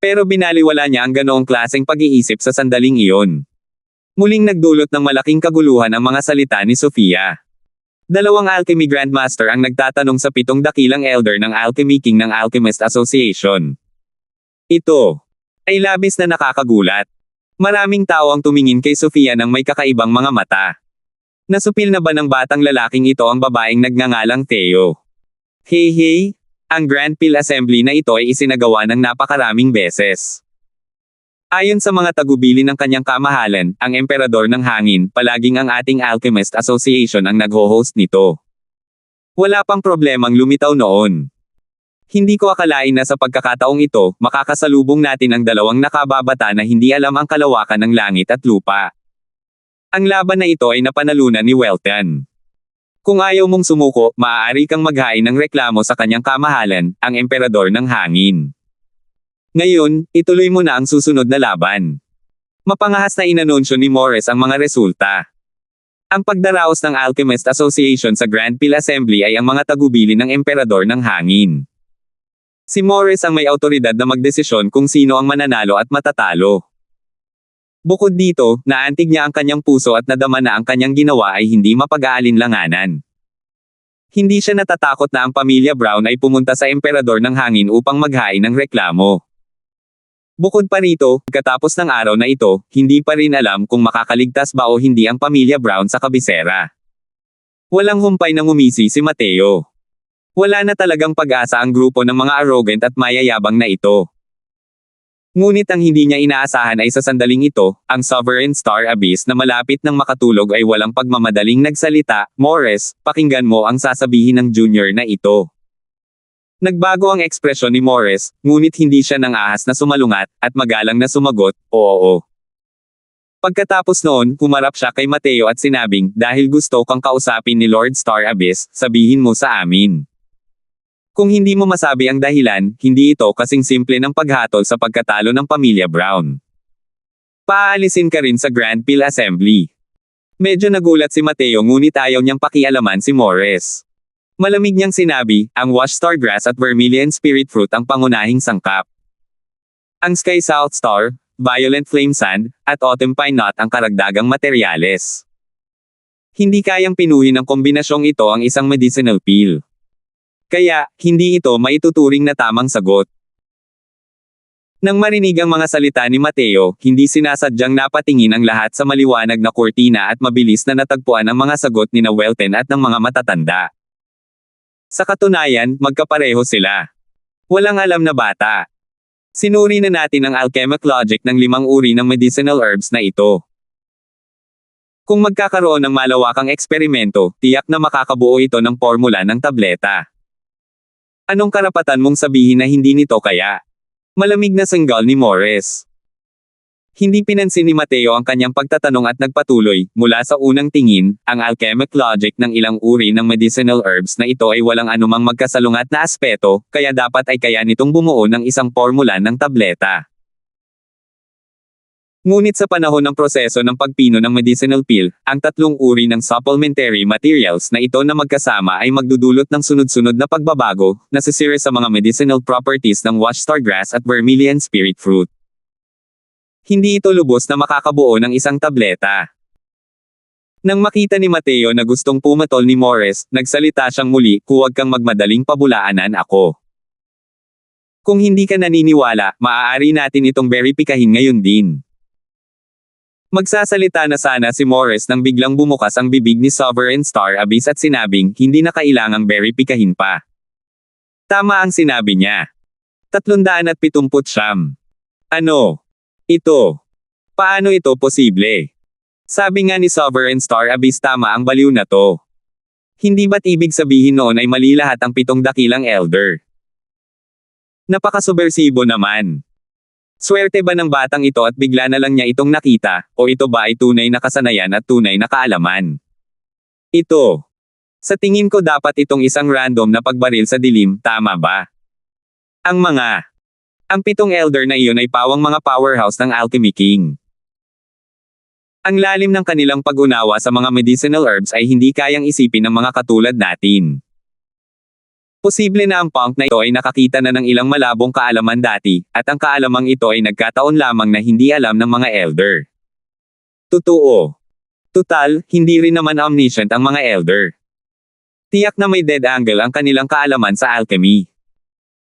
Pero binaliwala niya ang ganoong klaseng pag-iisip sa sandaling iyon. Muling nagdulot ng malaking kaguluhan ang mga salita ni Sofia. 2 Alchemy Grandmaster ang nagtatanong sa 7 dakilang elder ng Alchemy King ng Alchemist Association. Ito ay labis na nakakagulat. Maraming tao ang tumingin kay Sofia ng may kakaibang mga mata. Nasupil na ba ng batang lalaking ito ang babaeng nagngangalang Theo? Hey, ang Grand Pill Assembly na ito ay isinagawa ng napakaraming beses. Ayon sa mga tagubili ng kanyang kamahalan, ang Emperador ng Hangin, palaging ang ating Alchemist Association ang nagho-host nito. Wala pang problemang lumitaw noon. Hindi ko akalain na sa pagkakataong ito, makakasalubong natin ang 2 nakababata na hindi alam ang kalawakan ng langit at lupa. Ang laban na ito ay napanalunan ni Weltan. Kung ayaw mong sumuko, maaari kang maghain ng reklamo sa kanyang kamahalan, ang Emperador ng Hangin. Ngayon, ituloy mo na ang susunod na laban. Mapangahas na inanunsyo ni Morris ang mga resulta. Ang pagdaraos ng Alchemist Association sa Grand Pill Assembly ay ang mga tagubili ng Emperador ng Hangin. Si Morris ang may autoridad na magdesisyon kung sino ang mananalo at matatalo. Bukod dito, naantig niya ang kanyang puso at nadama na ang kanyang ginawa ay hindi mapag-aalinlanganan. Hindi siya natatakot na ang pamilya Brown ay pumunta sa Emperador ng Hangin upang maghain ng reklamo. Bukod pa rito, katapos ng araw na ito, hindi pa rin alam kung makakaligtas ba o hindi ang pamilya Brown sa kabisera. Walang humpay na ngumisi si Mateo. Wala na talagang pag-asa ang grupo ng mga arrogant at mayayabang na ito. Ngunit ang hindi niya inaasahan ay sa sandaling ito, ang Sovereign Star Abyss na malapit ng makatulog ay walang pagmamadaling nagsalita, Morris, pakinggan mo ang sasabihin ng junior na ito. Nagbago ang ekspresyon ni Morris, ngunit hindi siya nang ahas na sumalungat, at magalang na sumagot, oo. Pagkatapos noon, humarap siya kay Mateo at sinabing, dahil gusto kang kausapin ni Lord Star Abyss, sabihin mo sa amin. Kung hindi mo masabi ang dahilan, hindi ito kasing simple ng paghatol sa pagkatalo ng pamilya Brown. Paaalisin ka rin sa Grand Peel Assembly. Medyo nagulat si Mateo ngunit ayaw niyang pakialaman si Morris. Malamig niyang sinabi, ang Wash Star Grass at Vermilion Spirit Fruit ang pangunahing sangkap. Ang Sky South Star, Violent Flame Sand, at Autumn Pine Knot ang karagdagang materyales. Hindi kayang pinuhin ng kombinasyong ito ang isang medicinal peel. Kaya, hindi ito maituturing na tamang sagot. Nang marinig ang mga salita ni Mateo, hindi sinasadyang napatingin ang lahat sa maliwanag na kurtina at mabilis na natagpuan ang mga sagot ni Welton at ng mga matatanda. Sa katunayan, magkapareho sila. Walang alam na bata. Sinuri na natin ang alchemic logic ng 5 uri ng medicinal herbs na ito. Kung magkakaroon ng malawakang eksperimento, tiyak na makakabuo ito ng formula ng tableta. Anong karapatan mong sabihin na hindi nito kaya? Malamig na sanggal ni Morris. Hindi pinansin ni Mateo ang kanyang pagtatanong at nagpatuloy, mula sa unang tingin, ang alchemic logic ng ilang uri ng medicinal herbs na ito ay walang anumang magkasalungat na aspeto, kaya dapat ay kaya nitong bumuo ng isang formula ng tableta. Ngunit sa panahon ng proseso ng pagpino ng medicinal peel, ang 3 uri ng supplementary materials na ito na magkasama ay magdudulot ng sunod-sunod na pagbabago, nasisira sa mga medicinal properties ng Wash Star Grass at Vermilion Spirit Fruit. Hindi ito lubos na makakabuo ng isang tableta. Nang makita ni Mateo na gustong pumatol ni Morris, nagsalita siyang muli, huwag kang magmadaling pabulaanan ako. Kung hindi ka naniniwala, maaari natin itong verifikahin ngayon din. Magsasalita na sana si Morris nang biglang bumukas ang bibig ni Sovereign Star Abyss at sinabing, hindi na kailangang verifikahin pa. Tama ang sinabi niya. 379. Ano? Ito. Paano ito posible? Sabi nga ni Sovereign Star Abyss, tama ang baliw na to. Hindi ba't ibig sabihin noon ay mali lahat ang 7 dakilang elder? Napakasubversibo naman. Swerte ba ng batang ito at bigla na lang niya itong nakita, o ito ba ay tunay na kasanayan at tunay na kaalaman? Ito. Sa tingin ko dapat itong isang random na pagbaril sa dilim, tama ba? Ang 7 elder na iyon ay pawang mga powerhouse ng Alchemy King. Ang lalim ng kanilang pag-unawa sa mga medicinal herbs ay hindi kayang isipin ng mga katulad natin. Posible na ang punk na ito ay nakakita na ng ilang malabong kaalaman dati, at ang kaalamang ito ay nagkataon lamang na hindi alam ng mga elder. Totoo. Tutal, hindi rin naman omniscient ang mga elder. Tiyak na may dead angle ang kanilang kaalaman sa alchemy.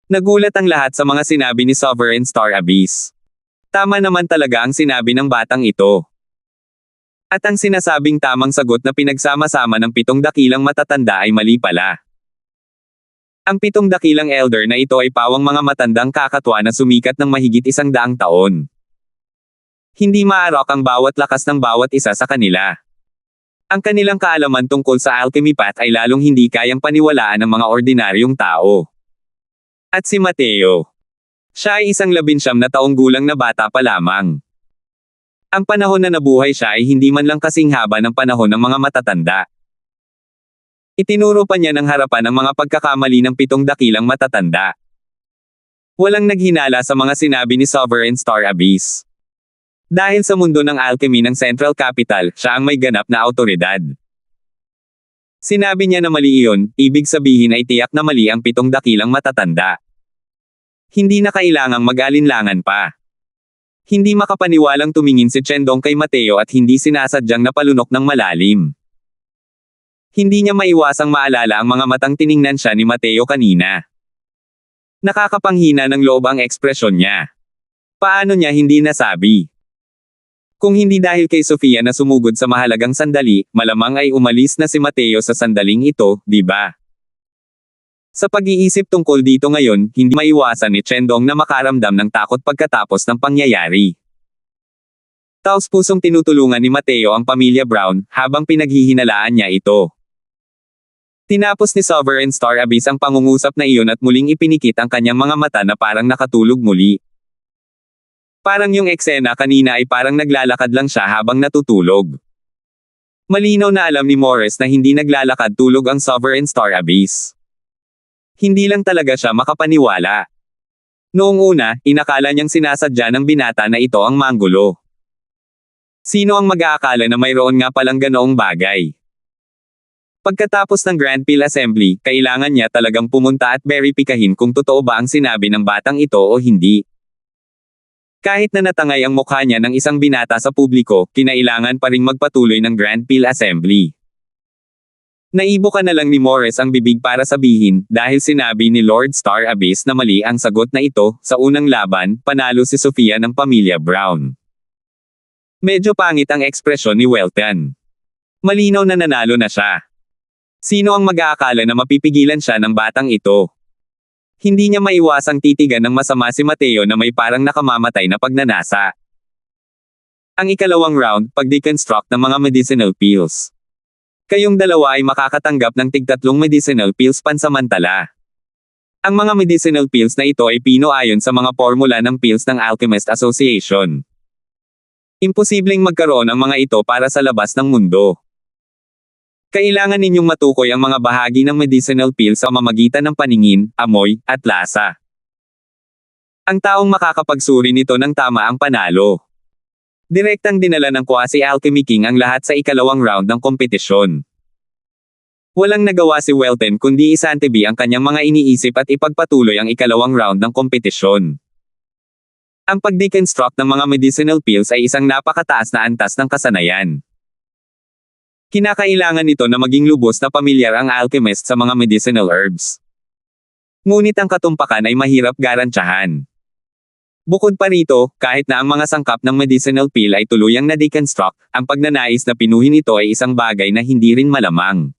Nagulat ang lahat sa mga sinabi ni Sovereign Star Abyss. Tama naman talaga ang sinabi ng batang ito. At ang sinasabing tamang sagot na pinagsama-sama ng 7 dakilang matatanda ay mali pala. Ang 7 dakilang elder na ito ay pawang mga matandang kakatwa na sumikat ng mahigit 100 taon. Hindi maarok ang bawat lakas ng bawat isa sa kanila. Ang kanilang kaalaman tungkol sa alchemy path ay lalong hindi kayang paniwalaan ng mga ordinaryong tao. At si Mateo. Siya ay isang 19 na taong gulang na bata pa lamang. Ang panahon na nabuhay siya ay hindi man lang kasing haba ng panahon ng mga matatanda. Itinuro pa niya ng harapan ang mga pagkakamali ng 7 dakilang matatanda. Walang naghinala sa mga sinabi ni Sovereign Star Abyss. Dahil sa mundo ng alchemy ng Central Capital, siya ang may ganap na awtoridad. Sinabi niya na mali iyon, ibig sabihin ay tiyak na mali ang 7 dakilang matatanda. Hindi na kailangang mag-alinlangan pa. Hindi makapaniwalang tumingin si Chendong kay Mateo at hindi sinasadyang napalunok ng malalim. Hindi niya maiwasang maalala ang mga matang tiningnan siya ni Mateo kanina. Nakakapanghina ng loob ang ekspresyon niya. Paano niya hindi nasabi? Kung hindi dahil kay Sofia na sumugod sa mahalagang sandali, malamang ay umalis na si Mateo sa sandaling ito, di ba? Sa pag-iisip tungkol dito ngayon, hindi maiwasan ni Chendong na makaramdam ng takot pagkatapos ng pangyayari. Taos-pusong tinutulungan ni Mateo ang pamilya Brown, habang pinaghihinalaan niya ito. Tinapos ni Sovereign Star Abyss ang pangungusap na iyon at muling ipinikit ang kanyang mga mata na parang nakatulog muli. Parang yung eksena kanina ay parang naglalakad lang siya habang natutulog. Malinaw na alam ni Morris na hindi naglalakad tulog ang Sovereign Star Abyss. Hindi lang talaga siya makapaniwala. Noong una, inakala niyang sinasadya ng binata na ito ang manggulo. Sino ang mag-aakala na mayroon nga palang ganoong bagay? Pagkatapos ng Grand Peel Assembly, kailangan niya talagang pumunta at verifikahin kung totoo ba ang sinabi ng batang ito o hindi. Kahit na natangay ang mukha niya ng isang binata sa publiko, kinailangan pa ring magpatuloy ng Grand Peel Assembly. Naibo ka na lang ni Morris ang bibig para sabihin, dahil sinabi ni Lord Star Abyss na mali ang sagot na ito, sa unang laban, panalo si Sofia ng pamilya Brown. Medyo pangit ang ekspresyon ni Welton. Malinaw na nanalo na siya. Sino ang mag-aakala na mapipigilan siya ng batang ito? Hindi niya maiwasang titigan ng masama si Mateo na may parang nakamamatay na pagnanasa. Ang ikalawang round, pag-deconstruct ng mga medicinal pills. Kayong dalawa ay makakatanggap ng tig-3 medicinal pills pansamantala. Ang mga medicinal pills na ito ay pino-ayon sa mga formula ng pills ng Alchemist Association. Imposibleng magkaroon ang mga ito para sa labas ng mundo. Kailangan ninyong matukoy ang mga bahagi ng medicinal pill sa pamamagitan ng paningin, amoy, at lasa. Ang taong makakapagsuri nito ng tama ang panalo. Direktang dinala ng Quasi-Alchemy King ang lahat sa ikalawang round ng kompetisyon. Walang nagawa si Welton kundi isantabi ang kanyang mga iniisip at ipagpatuloy ang ikalawang round ng kompetisyon. Ang pag-deconstruct ng mga medicinal pills ay isang napakataas na antas ng kasanayan. Kinakailangan nito na maging lubos na pamilyar ang alchemist sa mga medicinal herbs. Ngunit ang katumpakan ay mahirap garantyahan. Bukod pa rito, kahit na ang mga sangkap ng medicinal pill ay tuluyang na-deconstruct, ang pagnanais na pinuhin ito ay isang bagay na hindi rin malamang.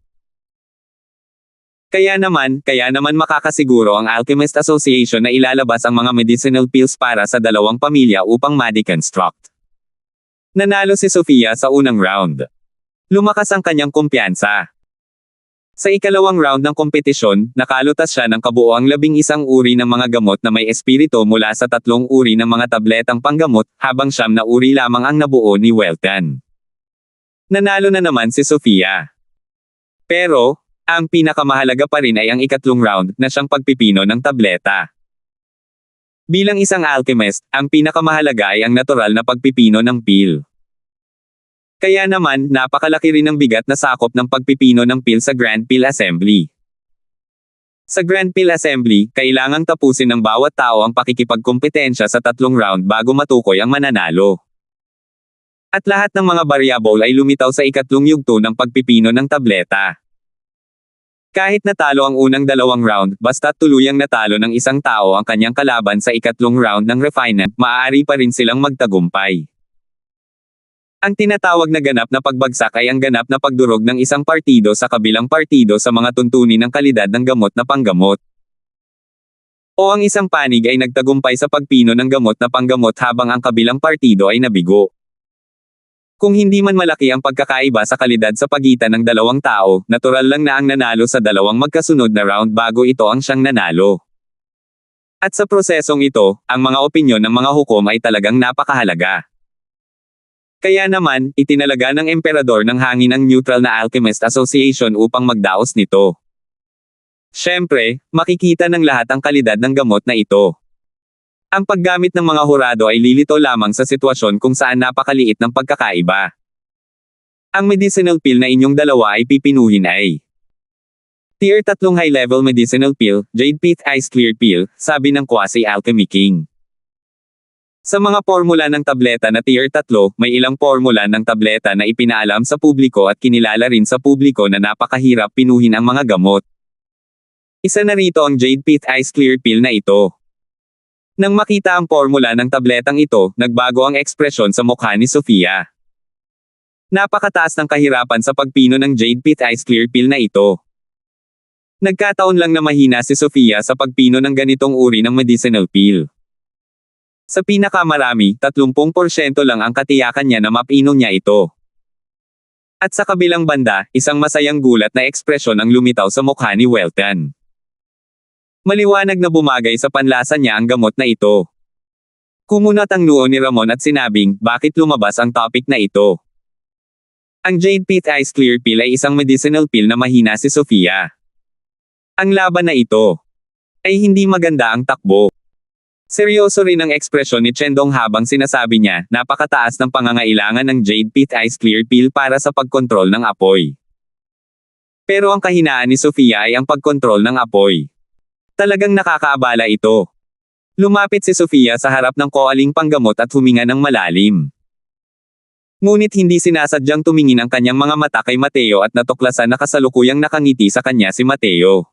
Kaya naman makakasiguro ang Alchemist Association na ilalabas ang mga medicinal pills para sa dalawang pamilya upang ma-deconstruct. Nanalo si Sofia sa unang round. Lumakas ang kanyang kumpiyansa. Sa ikalawang round ng kompetisyon, nakalutas siya ng kabuoang 11 uri ng mga gamot na may espiritu mula sa 3 uri ng mga tabletang panggamot, habang 9 na uri lamang ang nabuo ni Welton. Nanalo na naman si Sofia. Pero, ang pinakamahalaga pa rin ay ang ikatlong round, na siyang pagpipino ng tableta. Bilang isang alchemist, ang pinakamahalaga ay ang natural na pagpipino ng pill. Kaya naman, napakalaki rin ang bigat na sakop ng pagpipino ng pill sa Grand Peel Assembly. Sa Grand Peel Assembly, kailangang tapusin ng bawat tao ang pakikipagkompetensya sa 3 round bago matukoy ang mananalo. At lahat ng mga variable ay lumitaw sa ikatlong yugto ng pagpipino ng tableta. Kahit natalo ang unang 2 round, basta tuluyang natalo ng isang tao ang kanyang kalaban sa ikatlong round ng refinement, maaari pa rin silang magtagumpay. Ang tinatawag na ganap na pagbagsak ay ang ganap na pagdurog ng isang partido sa kabilang partido sa mga tuntunin ng kalidad ng gamot na panggamot. O ang isang panig ay nagtagumpay sa pagpino ng gamot na panggamot habang ang kabilang partido ay nabigo. Kung hindi man malaki ang pagkakaiba sa kalidad sa pagitan ng dalawang tao, natural lang na ang nanalo sa dalawang magkasunod na round bago ito ang siyang nanalo. At sa prosesong ito, ang mga opinyon ng mga hukom ay talagang napakahalaga. Kaya naman, itinalaga ng emperador ng hangin ang neutral na Alchemist Association upang magdaos nito. Siyempre, makikita ng lahat ang kalidad ng gamot na ito. Ang paggamit ng mga hurado ay lilito lamang sa sitwasyon kung saan napakaliit ng pagkakaiba. Ang medicinal pill na inyong dalawa ay pipinuhin ay Tier 3 high-level medicinal pill, Jade Pith Ice Clear Pill, sabi ng Quasi-Alchemy King. Sa mga formula ng tableta na Tier 3, may ilang formula ng tableta na ipinaalam sa publiko at kinilala rin sa publiko na napakahirap pinuhin ang mga gamot. Isa na rito ang Jade Pith Ice Clear Pill na ito. Nang makita ang formula ng tabletang ito, nagbago ang ekspresyon sa mukha ni Sofia. Napakataas ng kahirapan sa pagpino ng Jade Pith Ice Clear Pill na ito. Nagkataon lang na mahina si Sofia sa pagpino ng ganitong uri ng medicinal pill. Sa pinakamarami, 30% lang ang katiyakan niya na mapino niya ito. At sa kabilang banda, isang masayang gulat na ekspresyon ang lumitaw sa mukha ni Welton. Maliwanag na bumagay sa panlasa niya ang gamot na ito. Kumunat ang noo ni Ramon at sinabing, bakit lumabas ang topic na ito? Ang Jade Pith Ice Clear Pill ay isang medicinal pill na mahina si Sofia. Ang laban na ito ay hindi maganda ang takbo. Seryoso rin ang ekspresyon ni Chendong habang sinasabi niya, napakataas ng pangangailangan ng Jade Pit Ice Clear Peel para sa pagkontrol ng apoy. Pero ang kahinaan ni Sofia ay ang pagkontrol ng apoy. Talagang nakakaabala ito. Lumapit si Sofia sa harap ng koaling panggamot at huminga ng malalim. Ngunit hindi sinasadyang tumingin ang kanyang mga mata kay Mateo at natuklasan na kasalukuyang nakangiti sa kanya si Mateo.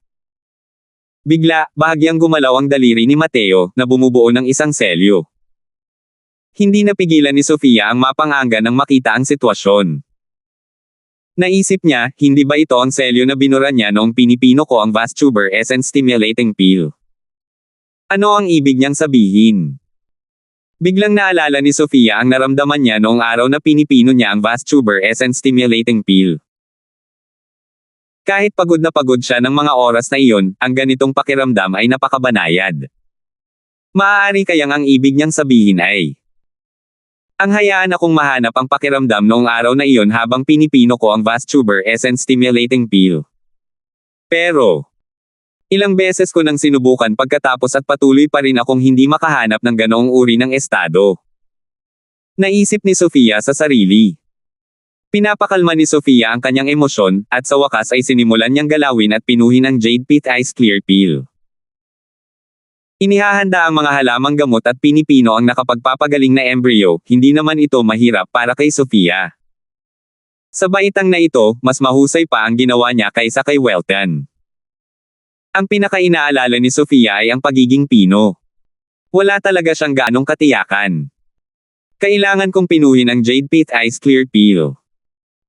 Bigla, bahagyang gumalaw ang daliri ni Mateo, na bumubuo ng isang selyo. Hindi napigilan ni Sofia ang mapanganga nang makita ang sitwasyon. Naisip niya, hindi ba ito ang selyo na binura niya noong pinipino ko ang VasTuber Essence Stimulating Peel? Ano ang ibig niyang sabihin? Biglang naalala ni Sofia ang naramdaman niya noong araw na pinipino niya ang VasTuber Essence Stimulating Peel. Kahit pagod na pagod siya ng mga oras na iyon, ang ganitong pakiramdam ay napakabanayad. Maaari kayang ang ibig niyang sabihin ay, ang hayaan akong mahanap ang pakiramdam noong araw na iyon habang pinipino ko ang VasTuber Essence Stimulating Peel. Pero, ilang beses ko nang sinubukan pagkatapos at patuloy pa rin akong hindi makahanap ng ganoong uri ng estado. Naisip ni Sofia sa sarili. Pinapakalma ni Sofia ang kanyang emosyon, at sa wakas ay sinimulan niyang galawin at pinuhin ang Jade Pit Ice Clear Peel. Inihahanda ang mga halamang gamot at pinipino ang nakapagpapagaling na embryo, hindi naman ito mahirap para kay Sofia. Sa baitang na ito, mas mahusay pa ang ginawa niya kaysa kay Welton. Ang pinakainaalala ni Sofia ay ang pagiging pino. Wala talaga siyang gaanong katiyakan. Kailangan kong pinuhin ang Jade Pit Ice Clear Peel.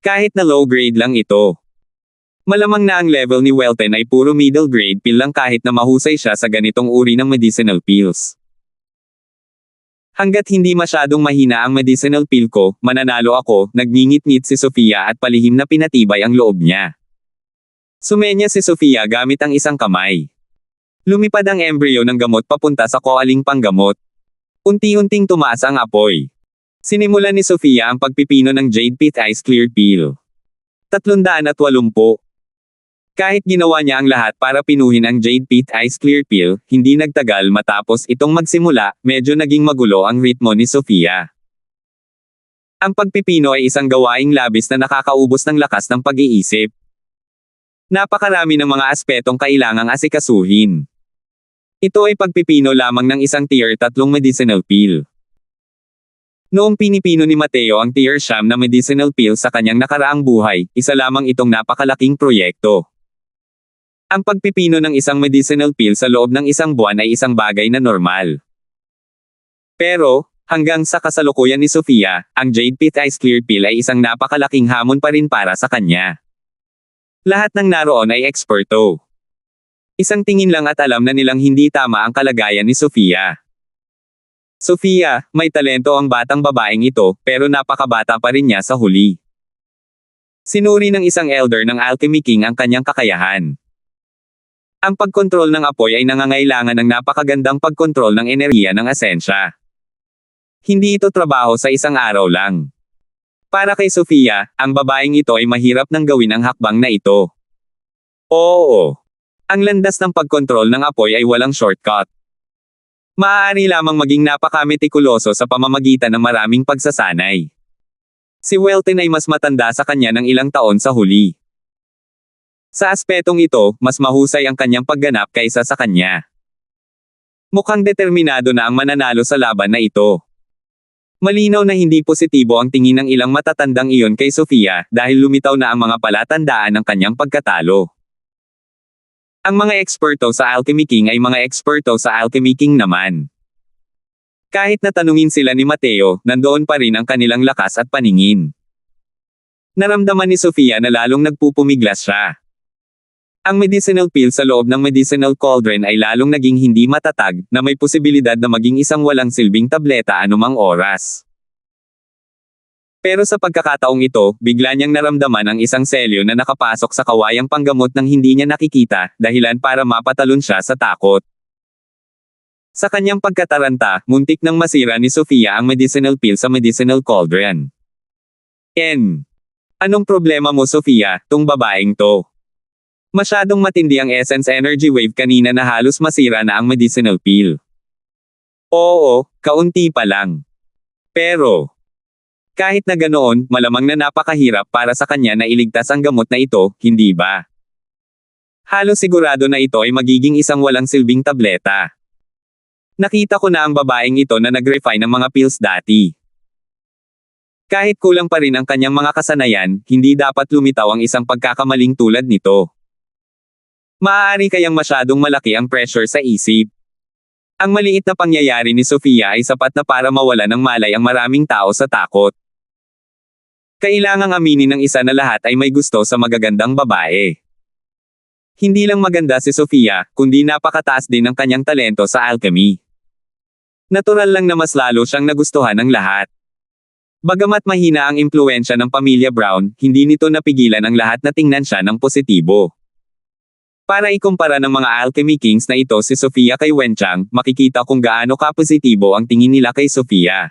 Kahit na low grade lang ito. Malamang na ang level ni Welton ay puro middle grade peel lang kahit na mahusay siya sa ganitong uri ng medicinal peels. Hanggat hindi masyadong mahina ang medicinal peel ko, mananalo ako, nagngingit-ngit si Sofia at palihim na pinatibay ang loob niya. Sumenya si Sofia gamit ang isang kamay. Lumipad ang embryo ng gamot papunta sa koaling panggamot. Unti-unting tumaas ang apoy. Sinimulan ni Sofia ang pagpipino ng Jade Pit Ice Clear Peel. 380. Kahit ginawa niya ang lahat para pinuhin ang Jade Pit Ice Clear Peel, hindi nagtagal matapos itong magsimula, medyo naging magulo ang ritmo ni Sofia. Ang pagpipino ay isang gawaing labis na nakakaubos ng lakas ng pag-iisip. Napakarami ng mga aspetong kailangang asikasuhin. Ito ay pagpipino lamang ng isang tier 3 medicinal peel. Noong pinipino ni Mateo ang tier 9 na medicinal peel sa kanyang nakaraang buhay, isa lamang itong napakalaking proyekto. Ang pagpipino ng isang medicinal peel sa loob ng isang buwan ay isang bagay na normal. Pero, hanggang sa kasalukuyan ni Sofia, ang Jade Pit Ice Clear Peel ay isang napakalaking hamon pa rin para sa kanya. Lahat ng naroon ay eksperto. Isang tingin lang at alam na nilang hindi tama ang kalagayan ni Sofia. Sofia, may talento ang batang babaeng ito, pero napakabata pa rin niya sa huli. Sinuri ng isang elder ng Alchemy King ang kanyang kakayahan. Ang pagkontrol ng apoy ay nangangailangan ng napakagandang pagkontrol ng enerhiya ng asensya. Hindi ito trabaho sa isang araw lang. Para kay Sofia, ang babaeng ito ay mahirap nang gawin ang hakbang na ito. Oo. Ang landas ng pagkontrol ng apoy ay walang shortcut. Maaari lamang maging napakametikuloso sa pamamagitan ng maraming pagsasanay. Si Welton ay mas matanda sa kanya ng ilang taon sa huli. Sa aspetong ito, mas mahusay ang kanyang pagganap kaysa sa kanya. Mukhang determinado na ang mananalo sa laban na ito. Malinaw na hindi positibo ang tingin ng ilang matatandang iyon kay Sofia dahil lumitaw na ang mga palatandaan ng kanyang pagkatalo. Ang mga eksperto sa Alchemy King ay mga eksperto sa Alchemy King naman. Kahit na tanungin sila ni Mateo, nandoon pa rin ang kanilang lakas at paningin. Naramdaman ni Sofia na lalong nagpupumiglas siya. Ang medicinal peel sa loob ng medicinal cauldron ay lalong naging hindi matatag, na may posibilidad na maging isang walang silbing tableta anumang oras. Pero sa pagkakataong ito, bigla niyang naramdaman ang isang selyo na nakapasok sa kawayang panggamot nang hindi niya nakikita, dahilan para mapatalon siya sa takot. Sa kanyang pagkataranta, muntik nang masira ni Sofia ang medicinal peel sa medicinal cauldron. Anong problema mo Sofia, tung babaeng to? Masyadong matindi ang essence energy wave kanina na halos masira na ang medicinal peel. Oo, kaunti pa lang. Pero, kahit na ganoon, malamang na napakahirap para sa kanya na iligtas ang gamot na ito, hindi ba? Halos sigurado na ito ay magiging isang walang silbing tableta. Nakita ko na ang babaeng ito na nag-refine ng mga pills dati. Kahit kulang pa rin ang kanyang mga kasanayan, hindi dapat lumitaw ang isang pagkakamaling tulad nito. Maaari kayang masyadong malaki ang pressure sa isip. Ang maliit na pangyayari ni Sofia ay sapat na para mawala ng malay ang maraming tao sa takot. Kailangang aminin ng isa na lahat ay may gusto sa magagandang babae. Hindi lang maganda si Sofia, kundi napakataas din ng kanyang talento sa alchemy. Natural lang na mas lalo siyang nagustuhan ng lahat. Bagamat mahina ang impluwensya ng pamilya Brown, hindi nito napigilan ang lahat na tingnan siya ng positibo. Para ikumpara ng mga alchemy kings na ito si Sofia kay Wenchang, makikita kung gaano ka-positibo ang tingin nila kay Sofia.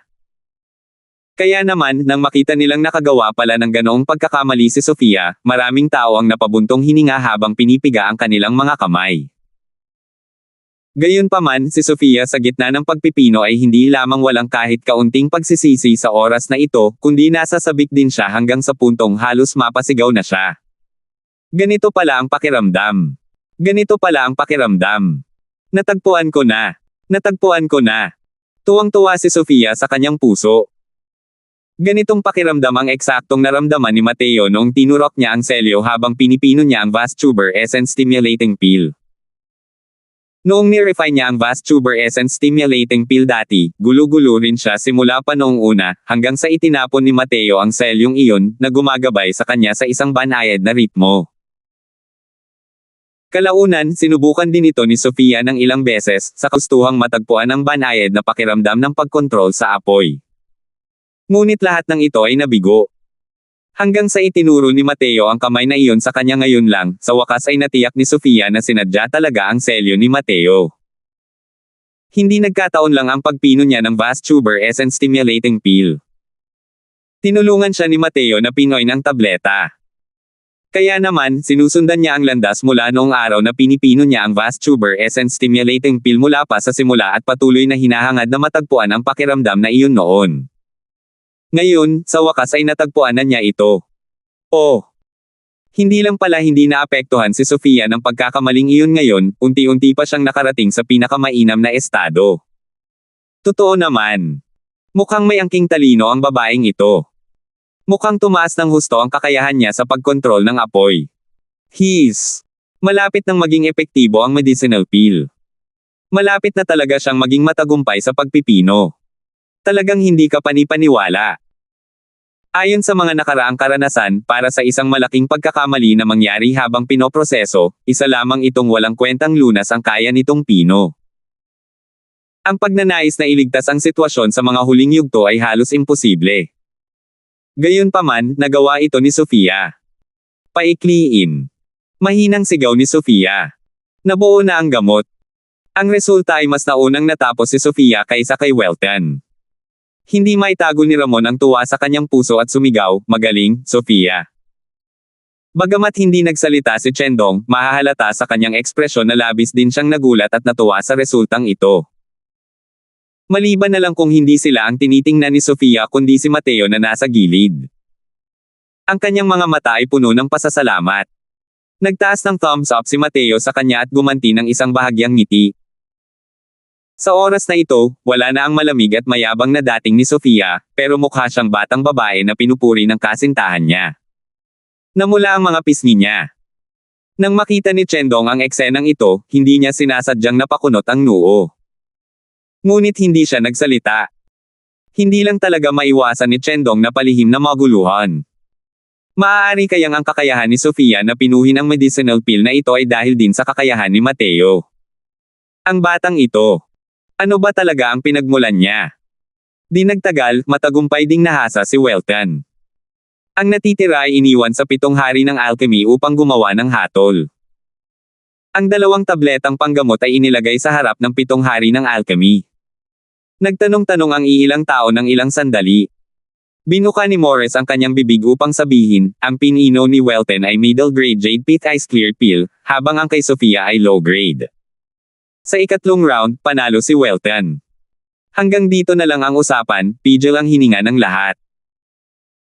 Kaya naman, nang makita nilang nakagawa pala ng ganoong pagkakamali si Sofia, maraming tao ang napabuntong hininga habang pinipiga ang kanilang mga kamay. Gayunpaman, si Sofia sa gitna ng pagpipino ay hindi lamang walang kahit kaunting pagsisisi sa oras na ito, kundi nasasabik din siya hanggang sa puntong halos mapasigaw na siya. Ganito pala ang pakiramdam. Ganito pala ang pakiramdam. Natagpuan ko na. Natagpuan ko na. Tuwang-tuwa si Sofia sa kanyang puso. Ganitong pakiramdam ang eksaktong naramdaman ni Mateo noong tinurok niya ang selyo habang pinipino niya ang vast tuber essence stimulating pill. Noong nirefine niya ang vast tuber essence stimulating pill dati, gulo-gulo rin siya simula pa noong una, hanggang sa itinapon ni Mateo ang selyong iyon, na gumagabay sa kanya sa isang banayad na ritmo. Kalaunan, sinubukan din ito ni Sofia ng ilang beses, sa gustuhang matagpuan ang banayad na pakiramdam ng pagkontrol sa apoy. Ngunit lahat ng ito ay nabigo. Hanggang sa itinuro ni Mateo ang kamay na iyon sa kanya ngayon lang, sa wakas ay natiyak ni Sofia na sinadya talaga ang selyo ni Mateo. Hindi nagkataon lang ang pagpino niya ng vast tuber essence stimulating pill. Tinulungan siya ni Mateo na pinoy ng tableta. Kaya naman, sinusundan niya ang landas mula noong araw na pinipino niya ang vast tuber essence stimulating pill mula pa sa simula at patuloy na hinahangad na matagpuan ang pakiramdam na iyon noon. Ngayon, sa wakas ay natagpuan na niya ito. Oh! Hindi lang pala hindi naapektuhan si Sofia ng pagkakamaling iyon ngayon, unti-unti pa siyang nakarating sa pinakamainam na estado. Totoo naman. Mukhang may angking talino ang babaeng ito. Mukhang tumaas ng husto ang kakayahan niya sa pagkontrol ng apoy. Malapit nang maging epektibo ang medicinal pill. Malapit na talaga siyang maging matagumpay sa pagpipino. Talagang hindi ka panipaniwala. Ayon sa mga nakaraang karanasan, para sa isang malaking pagkakamali na mangyari habang pinoproseso, isa lamang itong walang kwentang lunas ang kaya nitong pino. Ang pagnanais na iligtas ang sitwasyon sa mga huling yugto ay halos imposible. Gayunpaman, nagawa ito ni Sofia. Paikliin. Mahinang sigaw ni Sofia. Nabuo na ang gamot. Ang resulta ay mas naunang natapos si Sofia kaysa kay Welton. Hindi maitago ni Ramon ang tuwa sa kanyang puso at sumigaw, "Magaling, Sofia." Bagamat hindi nagsalita si Chendong, mahahalata sa kanyang ekspresyon na labis din siyang nagulat at natuwa sa resultang ito. Maliban na lang kung hindi sila ang tinitingnan ni Sofia kundi si Mateo na nasa gilid. Ang kanyang mga mata ay puno ng pasasalamat. Nagtaas ng thumbs up si Mateo sa kanya at gumanti ng isang bahagyang ngiti. Sa oras na ito, wala na ang malamig at mayabang na dating ni Sofia, pero mukha siyang batang babae na pinupuri ng kasintahan niya. Namula ang mga pisngi niya. Nang makita ni Chendong ang eksenang ito, hindi niya sinasadyang napakunot ang noo. Ngunit hindi siya nagsalita. Hindi lang talaga maiwasan ni Chendong na palihim na maguluhan. Maaari kayang ang kakayahan ni Sofia na pinuhin ang medicinal pill na ito ay dahil din sa kakayahan ni Mateo. Ang batang ito. Ano ba talaga ang pinagmulan niya? Di nagtagal, matagumpay ding nahasa si Welton. Ang natitira ay iniwan sa 7 hari ng alchemy upang gumawa ng hatol. Ang 2 tabletang panggamot ay inilagay sa harap ng 7 hari ng alchemy. Nagtanong-tanong ang iilang tao ng ilang sandali. Binuka ni Morris ang kanyang bibig upang sabihin, ang pinino ni Welton ay middle grade jade pith ice clear pill, habang ang kay Sofia ay low grade. Sa ikatlong round, panalo si Welton. Hanggang dito na lang ang usapan, pigil ang hininga ng lahat.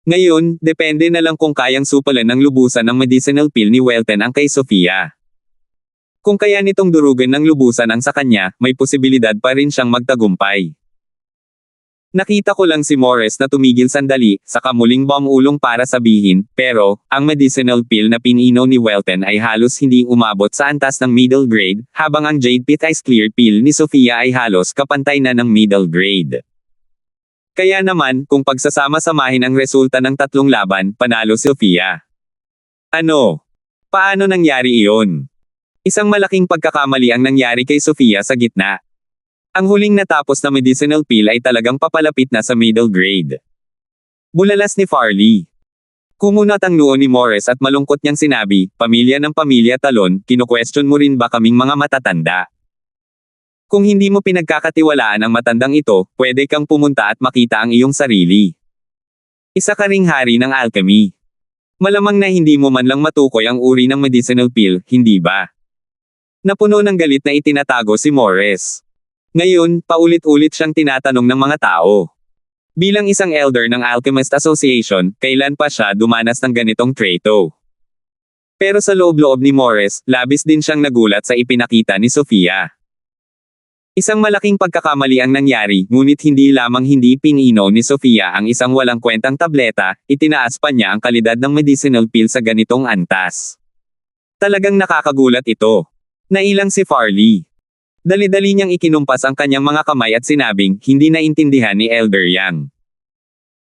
Ngayon, depende na lang kung kayang supalan ng lubusan ng medicinal pill ni Welten ang kay Sofia. Kung kaya nitong durugan ng lubusan ang sa kanya, may posibilidad pa rin siyang magtagumpay. Nakita ko lang si Morris na tumigil sandali, saka muling bumulong para sabihin, pero, ang medicinal pill na pininom ni Welten ay halos hindi umabot sa antas ng middle grade, habang ang Jade Pit Ice Clear pill ni Sofia ay halos kapantay na ng middle grade. Kaya naman, kung pagsasama-samahin ang resulta ng tatlong laban, panalo si Sofia. Ano? Paano nangyari iyon? Isang malaking pagkakamali ang nangyari kay Sofia sa gitna. Ang huling natapos na medicinal pill ay talagang papalapit na sa middle grade. Bulalas ni Farley. Kumunat ang noo ni Morris at malungkot niyang sinabi, pamilya ng pamilya Talon, kino-question mo rin ba kaming mga matatanda? Kung hindi mo pinagkakatiwalaan ang matandang ito, pwede kang pumunta at makita ang iyong sarili. Isa ka ring hari ng alchemy. Malamang na hindi mo man lang matukoy ang uri ng medicinal pill, hindi ba? Napuno ng galit na itinatago si Morris. Ngayon, paulit-ulit siyang tinatanong ng mga tao. Bilang isang elder ng Alchemist Association, kailan pa siya dumanas ng ganitong treto? Pero sa loob-loob ni Morris, labis din siyang nagulat sa ipinakita ni Sofia. Isang malaking pagkakamali ang nangyari, ngunit hindi lamang hindi pinino ni Sofia ang isang walang kwentang tableta, itinaas pa niya ang kalidad ng medicinal pill sa ganitong antas. Talagang nakakagulat ito. Nailang si Farley. Dali-dali niyang ikinumpas ang kanyang mga kamay at sinabing, hindi naintindihan ni Elder Yang.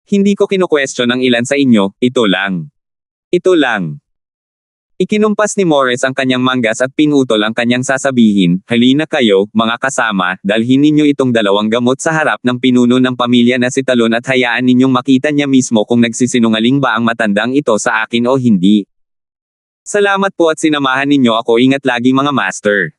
Hindi ko kinu-question ang ilan sa inyo, ito lang. Ito lang. Ikinumpas ni Morris ang kanyang manggas at pinutol ang kanyang sasabihin, halina kayo, mga kasama, dalhin ninyo itong dalawang gamot sa harap ng pinuno ng pamilya na si Talon at hayaan ninyong makita niya mismo kung nagsisinungaling ba ang matandang ito sa akin o hindi. Salamat po at sinamahan ninyo ako, ingat lagi mga master.